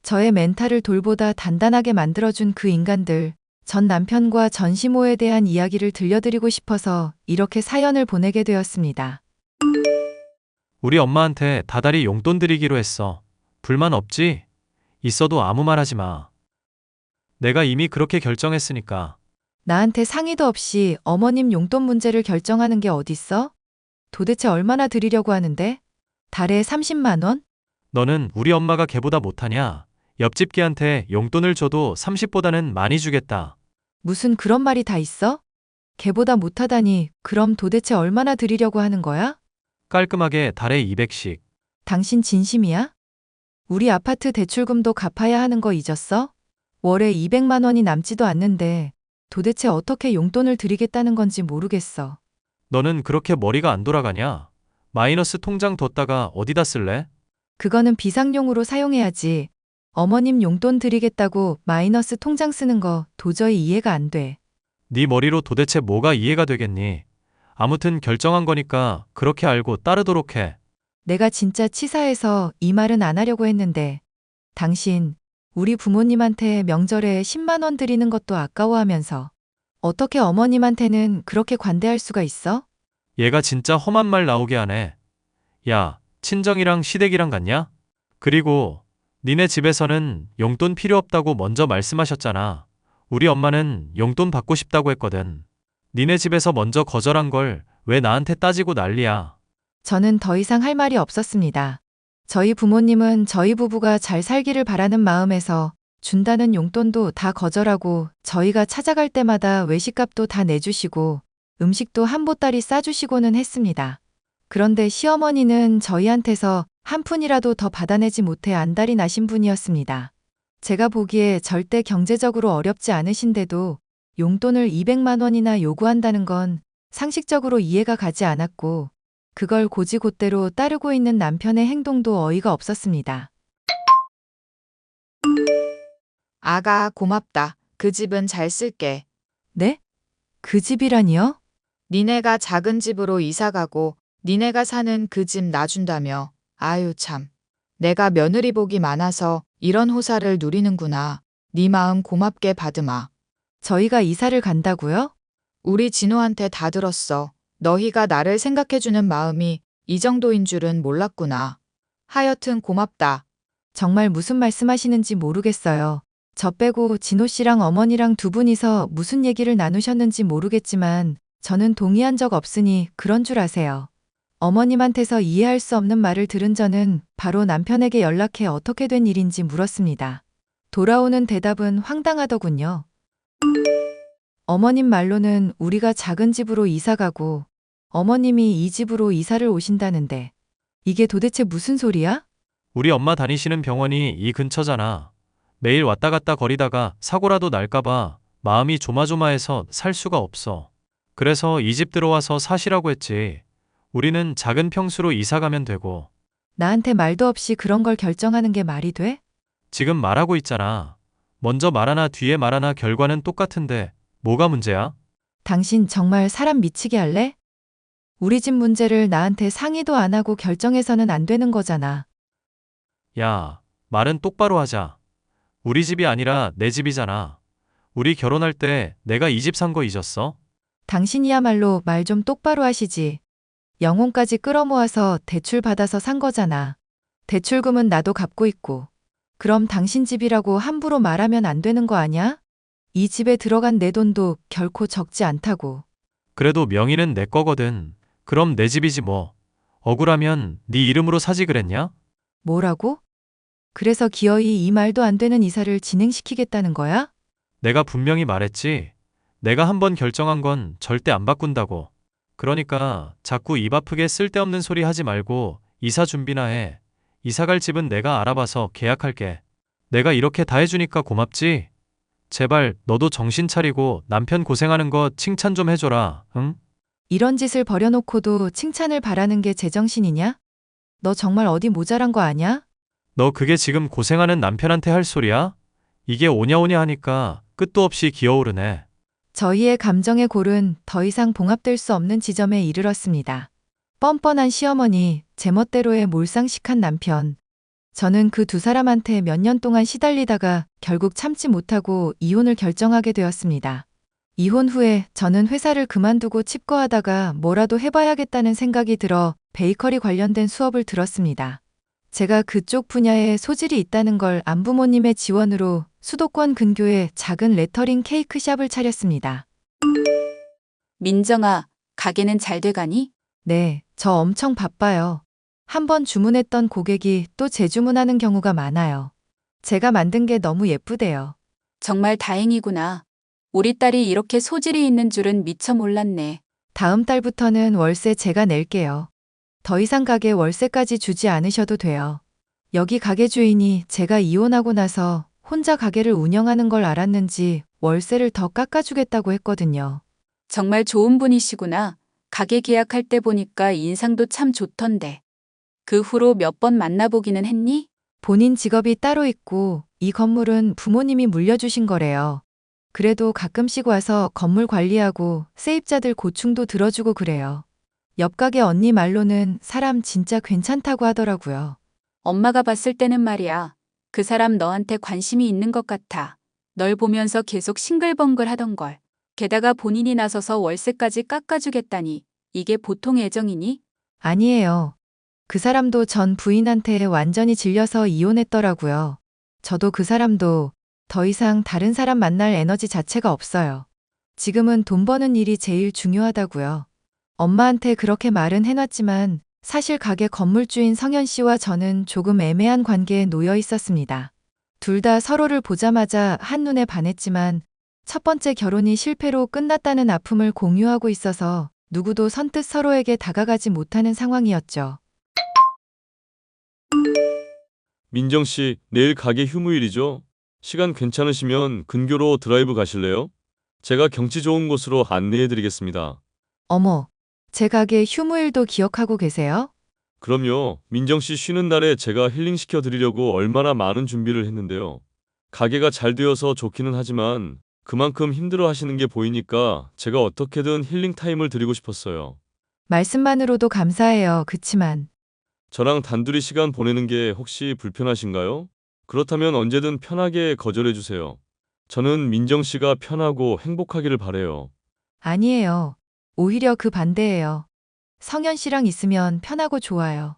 저의 멘탈을 돌보다 단단하게 만들어준 그 인간들, 전 남편과 전시모에 대한 이야기를 들려드리고 싶어서 이렇게 사연을 보내게 되었습니다. 우리 엄마한테 다달이 용돈 드리기로 했어. 불만 없지? 있어도 아무 말 하지 마. 내가 이미 그렇게 결정했으니까. 나한테 상의도 없이 어머님 용돈 문제를 결정하는 게 어딨어? 도대체 얼마나 드리려고 하는데? 달에 30만 원? 너는 우리 엄마가 걔보다 못하냐? 옆집 걔한테 용돈을 줘도 30보다는 많이 주겠다. 무슨 그런 말이 다 있어? 걔보다 못하다니 그럼 도대체 얼마나 드리려고 하는 거야? 깔끔하게 달에 200씩. 당신 진심이야? 우리 아파트 대출금도 갚아야 하는 거 잊었어? 월에 200만 원이 남지도 않는데 도대체 어떻게 용돈을 드리겠다는 건지 모르겠어. 너는 그렇게 머리가 안 돌아가냐? 마이너스 통장 뒀다가 어디다 쓸래? 그거는 비상용으로 사용해야지. 어머님 용돈 드리겠다고 마이너스 통장 쓰는 거 도저히 이해가 안 돼. 네 머리로 도대체 뭐가 이해가 되겠니? 아무튼 결정한 거니까 그렇게 알고 따르도록 해. 내가 진짜 치사해서 이 말은 안 하려고 했는데 당신 우리 부모님한테 명절에 10만 원 드리는 것도 아까워하면서 어떻게 어머님한테는 그렇게 관대할 수가 있어? 얘가 진짜 험한 말 나오게 하네. 야, 친정이랑 시댁이랑 같냐? 그리고 니네 집에서는 용돈 필요 없다고 먼저 말씀하셨잖아. 우리 엄마는 용돈 받고 싶다고 했거든. 니네 집에서 먼저 거절한 걸 왜 나한테 따지고 난리야. 저는 더 이상 할 말이 없었습니다. 저희 부모님은 저희 부부가 잘 살기를 바라는 마음에서 준다는 용돈도 다 거절하고 저희가 찾아갈 때마다 외식값도 다 내주시고 음식도 한 보따리 싸주시고는 했습니다. 그런데 시어머니는 저희한테서 한 푼이라도 더 받아내지 못해 안달이 나신 분이었습니다. 제가 보기에 절대 경제적으로 어렵지 않으신데도 용돈을 200만 원이나 요구한다는 건 상식적으로 이해가 가지 않았고, 그걸 고지곳대로 따르고 있는 남편의 행동도 어이가 없었습니다. 아가, 고맙다. 그 집은 잘 쓸게. 네? 그 집이라니요? 니네가 작은 집으로 이사 가고 니네가 사는 그 집 놔준다며. 아유 참. 내가 며느리 복이 많아서 이런 호사를 누리는구나. 네 마음 고맙게 받으마. 저희가 이사를 간다고요? 우리 진호한테 다 들었어. 너희가 나를 생각해주는 마음이 이 정도인 줄은 몰랐구나. 하여튼 고맙다. 정말 무슨 말씀하시는지 모르겠어요. 저 빼고 진호 씨랑 어머니랑 두 분이서 무슨 얘기를 나누셨는지 모르겠지만 저는 동의한 적 없으니 그런 줄 아세요. 어머님한테서 이해할 수 없는 말을 들은 저는 바로 남편에게 연락해 어떻게 된 일인지 물었습니다. 돌아오는 대답은 황당하더군요. 어머님 말로는 우리가 작은 집으로 이사 가고 어머님이 이 집으로 이사를 오신다는데 이게 도대체 무슨 소리야? 우리 엄마 다니시는 병원이 이 근처잖아. 매일 왔다 갔다 거리다가 사고라도 날까봐 마음이 조마조마해서 살 수가 없어. 그래서 이 집 들어와서 사시라고 했지. 우리는 작은 평수로 이사 가면 되고. 나한테 말도 없이 그런 걸 결정하는 게 말이 돼? 지금 말하고 있잖아. 먼저 말하나 뒤에 말하나 결과는 똑같은데 뭐가 문제야? 당신 정말 사람 미치게 할래? 우리 집 문제를 나한테 상의도 안 하고 결정해서는 안 되는 거잖아. 야, 말은 똑바로 하자. 우리 집이 아니라 내 집이잖아. 우리 결혼할 때 내가 이 집 산 거 잊었어? 당신이야말로 말 좀 똑바로 하시지. 영혼까지 끌어모아서 대출 받아서 산 거잖아. 대출금은 나도 갚고 있고. 그럼 당신 집이라고 함부로 말하면 안 되는 거 아냐? 이 집에 들어간 내 돈도 결코 적지 않다고. 그래도 명의는 내 거거든. 그럼 내 집이지 뭐. 억울하면 네 이름으로 사지 그랬냐? 뭐라고? 그래서 기어이 이 말도 안 되는 이사를 진행시키겠다는 거야? 내가 분명히 말했지. 내가 한번 결정한 건 절대 안 바꾼다고. 그러니까 자꾸 입 아프게 쓸데없는 소리 하지 말고 이사 준비나 해. 이사 갈 집은 내가 알아봐서 계약할게. 내가 이렇게 다 해주니까 고맙지? 제발 너도 정신 차리고 남편 고생하는 거 칭찬 좀 해줘라, 응? 이런 짓을 벌여놓고도 칭찬을 바라는 게 제정신이냐? 너 정말 어디 모자란 거 아냐? 너 그게 지금 고생하는 남편한테 할 소리야? 이게 오냐오냐 하니까 끝도 없이 기어오르네. 저희의 감정의 골은 더 이상 봉합될 수 없는 지점에 이르렀습니다. 뻔뻔한 시어머니, 제멋대로의 몰상식한 남편. 저는 그 두 사람한테 몇 년 동안 시달리다가 결국 참지 못하고 이혼을 결정하게 되었습니다. 이혼 후에 저는 회사를 그만두고 칩거하다가 뭐라도 해봐야겠다는 생각이 들어 베이커리 관련된 수업을 들었습니다. 제가 그쪽 분야에 소질이 있다는 걸 안 부모님의 지원으로 수도권 근교에 작은 레터링 케이크샵을 차렸습니다. 민정아, 가게는 잘 돼가니? 네, 저 엄청 바빠요. 한번 주문했던 고객이 또 재주문하는 경우가 많아요. 제가 만든 게 너무 예쁘대요. 정말 다행이구나. 우리 딸이 이렇게 소질이 있는 줄은 미처 몰랐네. 다음 달부터는 월세 제가 낼게요. 더 이상 가게 월세까지 주지 않으셔도 돼요. 여기 가게 주인이 제가 이혼하고 나서 혼자 가게를 운영하는 걸 알았는지 월세를 더 깎아주겠다고 했거든요. 정말 좋은 분이시구나. 가게 계약할 때 보니까 인상도 참 좋던데. 그 후로 몇 번 만나보기는 했니? 본인 직업이 따로 있고 이 건물은 부모님이 물려주신 거래요. 그래도 가끔씩 와서 건물 관리하고 세입자들 고충도 들어주고 그래요. 옆 가게 언니 말로는 사람 진짜 괜찮다고 하더라고요. 엄마가 봤을 때는 말이야. 그 사람 너한테 관심이 있는 것 같아. 널 보면서 계속 싱글벙글 하던걸. 게다가 본인이 나서서 월세까지 깎아주겠다니. 이게 보통 애정이니? 아니에요. 그 사람도 전 부인한테 완전히 질려서 이혼했더라고요. 저도 그 사람도 더 이상 다른 사람 만날 에너지 자체가 없어요. 지금은 돈 버는 일이 제일 중요하다고요. 엄마한테 그렇게 말은 해놨지만 사실 가게 건물주인 성현 씨와 저는 조금 애매한 관계에 놓여 있었습니다. 둘 다 서로를 보자마자 한눈에 반했지만 첫 번째 결혼이 실패로 끝났다는 아픔을 공유하고 있어서 누구도 선뜻 서로에게 다가가지 못하는 상황이었죠. 민정 씨, 내일 가게 휴무일이죠? 시간 괜찮으시면 근교로 드라이브 가실래요? 제가 경치 좋은 곳으로 안내해 드리겠습니다. 어머, 제 가게 휴무일도 기억하고 계세요? 그럼요. 민정 씨 쉬는 날에 제가 힐링시켜 드리려고 얼마나 많은 준비를 했는데요. 가게가 잘 되어서 좋기는 하지만 그만큼 힘들어 하시는 게 보이니까 제가 어떻게든 힐링 타임을 드리고 싶었어요. 말씀만으로도 감사해요. 그치만 저랑 단둘이 시간 보내는 게 혹시 불편하신가요? 그렇다면 언제든 편하게 거절해 주세요. 저는 민정 씨가 편하고 행복하기를 바래요. 아니에요. 오히려 그 반대예요. 성현 씨랑 있으면 편하고 좋아요.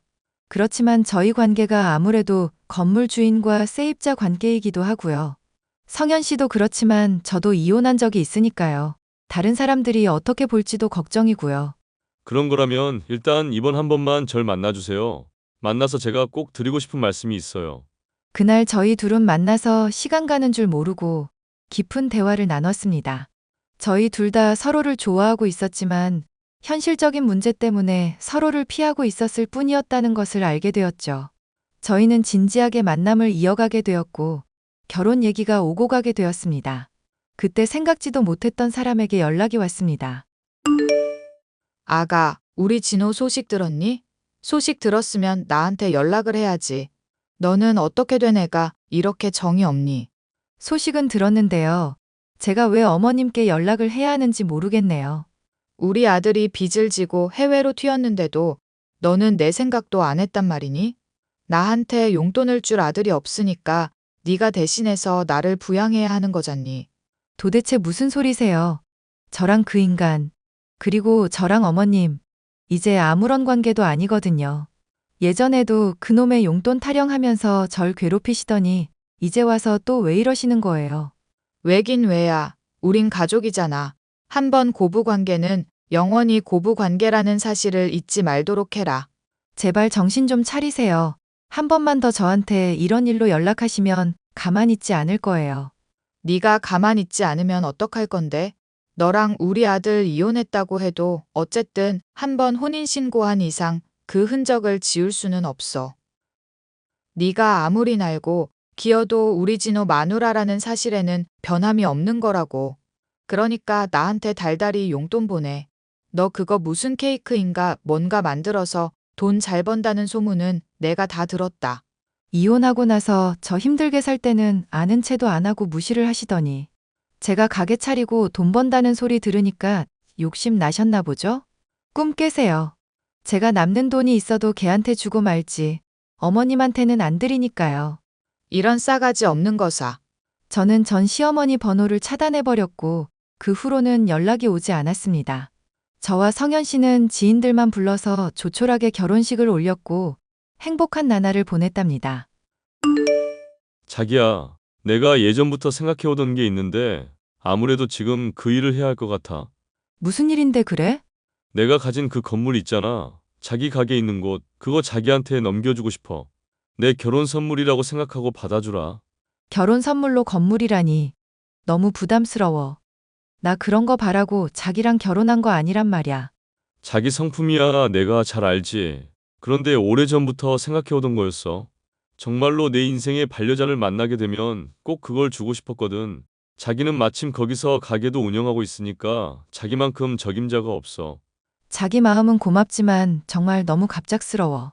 그렇지만 저희 관계가 아무래도 건물 주인과 세입자 관계이기도 하고요. 성현 씨도 그렇지만 저도 이혼한 적이 있으니까요. 다른 사람들이 어떻게 볼지도 걱정이고요. 그런 거라면 일단 이번 한 번만 절 만나주세요. 만나서 제가 꼭 드리고 싶은 말씀이 있어요. 그날 저희 둘은 만나서 시간 가는 줄 모르고 깊은 대화를 나눴습니다. 저희 둘 다 서로를 좋아하고 있었지만 현실적인 문제 때문에 서로를 피하고 있었을 뿐이었다는 것을 알게 되었죠. 저희는 진지하게 만남을 이어가게 되었고 결혼 얘기가 오고 가게 되었습니다. 그때 생각지도 못했던 사람에게 연락이 왔습니다. 아가, 우리 진호 소식 들었니? 소식 들었으면 나한테 연락을 해야지. 너는 어떻게 된 애가 이렇게 정이 없니? 소식은 들었는데요. 제가 왜 어머님께 연락을 해야 하는지 모르겠네요. 우리 아들이 빚을 지고 해외로 튀었는데도 너는 내 생각도 안 했단 말이니? 나한테 용돈을 줄 아들이 없으니까 네가 대신해서 나를 부양해야 하는 거잖니. 도대체 무슨 소리세요? 저랑 그 인간, 그리고 저랑 어머님, 이제 아무런 관계도 아니거든요. 예전에도 그놈의 용돈 타령하면서 절 괴롭히시더니 이제 와서 또 왜 이러시는 거예요? 왜긴 왜야. 우린 가족이잖아. 한번 고부 관계는 영원히 고부 관계라는 사실을 잊지 말도록 해라. 제발 정신 좀 차리세요. 한 번만 더 저한테 이런 일로 연락하시면 가만 있지 않을 거예요. 네가 가만 있지 않으면 어떡할 건데? 너랑 우리 아들 이혼했다고 해도 어쨌든 한번 혼인신고한 이상 그 흔적을 지울 수는 없어. 네가 아무리 날고 기어도 우리 진호 마누라라는 사실에는 변함이 없는 거라고. 그러니까 나한테 달달이 용돈 보내. 너 그거 무슨 케이크인가 뭔가 만들어서 돈 잘 번다는 소문은 내가 다 들었다. 이혼하고 나서 저 힘들게 살 때는 아는 체도 안 하고 무시를 하시더니 제가 가게 차리고 돈 번다는 소리 들으니까 욕심 나셨나 보죠? 꿈 깨세요. 제가 남는 돈이 있어도 걔한테 주고 말지. 어머님한테는 안 드리니까요. 이런 싸가지 없는 거사. 저는 전 시어머니 번호를 차단해버렸고 그 후로는 연락이 오지 않았습니다. 저와 성현 씨는 지인들만 불러서 조촐하게 결혼식을 올렸고 행복한 나날을 보냈답니다. 자기야, 내가 예전부터 생각해오던 게 있는데 아무래도 지금 그 일을 해야 할 것 같아. 무슨 일인데 그래? 내가 가진 그 건물 있잖아. 자기 가게 있는 곳, 그거 자기한테 넘겨주고 싶어. 내 결혼 선물이라고 생각하고 받아주라. 결혼 선물로 건물이라니. 너무 부담스러워. 나 그런 거 바라고 자기랑 결혼한 거 아니란 말이야. 자기 성품이야 내가 잘 알지. 그런데 오래전부터 생각해오던 거였어. 정말로 내 인생의 반려자를 만나게 되면 꼭 그걸 주고 싶었거든. 자기는 마침 거기서 가게도 운영하고 있으니까 자기만큼 적임자가 없어. 자기 마음은 고맙지만 정말 너무 갑작스러워.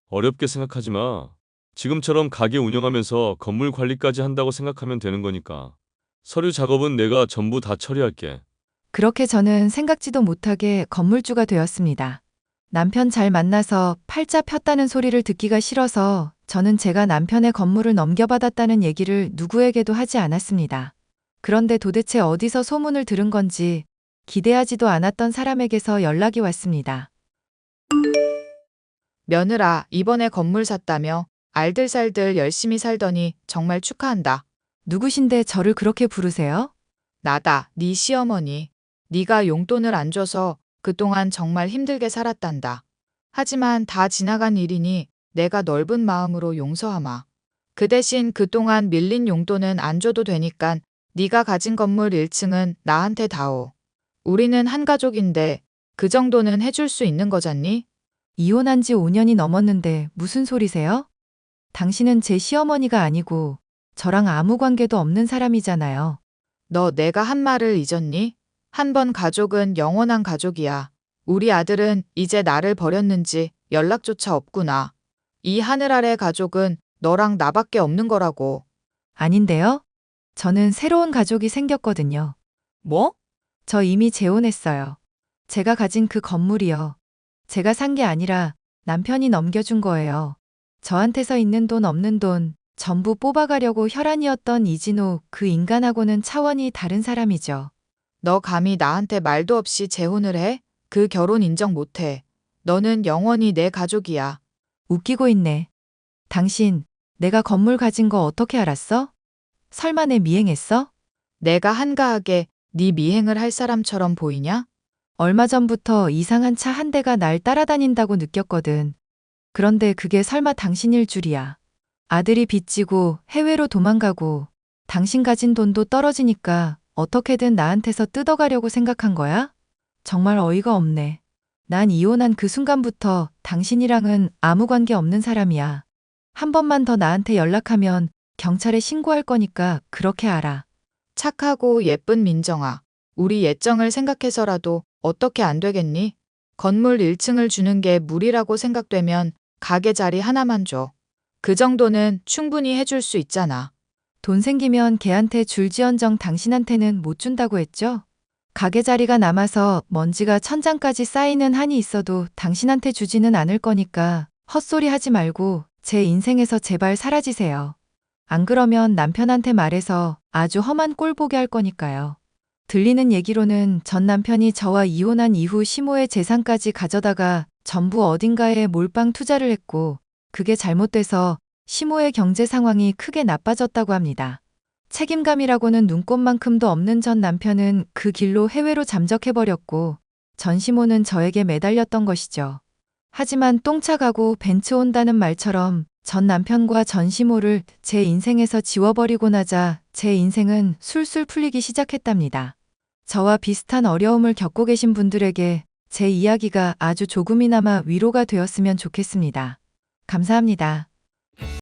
어렵게 생각하지 마. 지금처럼 가게 운영하면서 건물 관리까지 한다고 생각하면 되는 거니까. 서류 작업은 내가 전부 다 처리할게. 그렇게 저는 생각지도 못하게 건물주가 되었습니다. 남편 잘 만나서 팔자 폈다는 소리를 듣기가 싫어서 저는 제가 남편의 건물을 넘겨받았다는 얘기를 누구에게도 하지 않았습니다. 그런데 도대체 어디서 소문을 들은 건지 기대하지도 않았던 사람에게서 연락이 왔습니다. 며느라, 이번에 건물 샀다며 알들살들 열심히 살더니 정말 축하한다. 누구신데 저를 그렇게 부르세요? 나다, 네 시어머니. 네가 용돈을 안 줘서 그동안 정말 힘들게 살았단다. 하지만 다 지나간 일이니 내가 넓은 마음으로 용서하마. 그 대신 그동안 밀린 용돈은 안 줘도 되니깐 네가 가진 건물 1층은 나한테 다오. 우리는 한 가족인데 그 정도는 해줄 수 있는 거잖니? 이혼한 지 5년이 넘었는데 무슨 소리세요? 당신은 제 시어머니가 아니고 저랑 아무 관계도 없는 사람이잖아요. 너 내가 한 말을 잊었니? 한 번 가족은 영원한 가족이야. 우리 아들은 이제 나를 버렸는지 연락조차 없구나. 이 하늘 아래 가족은 너랑 나밖에 없는 거라고. 아닌데요? 저는 새로운 가족이 생겼거든요. 뭐? 저 이미 재혼했어요. 제가 가진 그 건물이요. 제가 산 게 아니라 남편이 넘겨준 거예요. 저한테서 있는 돈 없는 돈 전부 뽑아가려고 혈안이었던 이진호 그 인간하고는 차원이 다른 사람이죠. 너 감히 나한테 말도 없이 재혼을 해? 그 결혼 인정 못해. 너는 영원히 내 가족이야. 웃기고 있네. 당신, 내가 건물 가진 거 어떻게 알았어? 설마 내 미행했어? 내가 한가하게 네 미행을 할 사람처럼 보이냐? 얼마 전부터 이상한 차 한 대가 날 따라다닌다고 느꼈거든. 그런데 그게 설마 당신일 줄이야. 아들이 빚지고 해외로 도망가고 당신 가진 돈도 떨어지니까 어떻게든 나한테서 뜯어가려고 생각한 거야? 정말 어이가 없네. 난 이혼한 그 순간부터 당신이랑은 아무 관계 없는 사람이야. 한 번만 더 나한테 연락하면 경찰에 신고할 거니까 그렇게 알아. 착하고 예쁜 민정아. 우리 예정을 생각해서라도 어떻게 안 되겠니? 건물 1층을 주는 게 무리라고 생각되면 가게 자리 하나만 줘. 그 정도는 충분히 해줄 수 있잖아. 돈 생기면 걔한테 줄지언정 당신한테는 못 준다고 했죠? 가게 자리가 남아서 먼지가 천장까지 쌓이는 한이 있어도 당신한테 주지는 않을 거니까 헛소리 하지 말고 제 인생에서 제발 사라지세요. 안 그러면 남편한테 말해서 아주 험한 꼴 보게 할 거니까요. 들리는 얘기로는 전 남편이 저와 이혼한 이후 시모의 재산까지 가져다가 전부 어딘가에 몰빵 투자를 했고 그게 잘못돼서 시모의 경제 상황이 크게 나빠졌다고 합니다. 책임감이라고는 눈꼽만큼도 없는 전 남편은 그 길로 해외로 잠적해버렸고 전 시모는 저에게 매달렸던 것이죠. 하지만 똥차 가고 벤츠 온다는 말처럼 전 남편과 전 시모를 제 인생에서 지워버리고 나자 제 인생은 술술 풀리기 시작했답니다. 저와 비슷한 어려움을 겪고 계신 분들에게 제 이야기가 아주 조금이나마 위로가 되었으면 좋겠습니다. 감사합니다.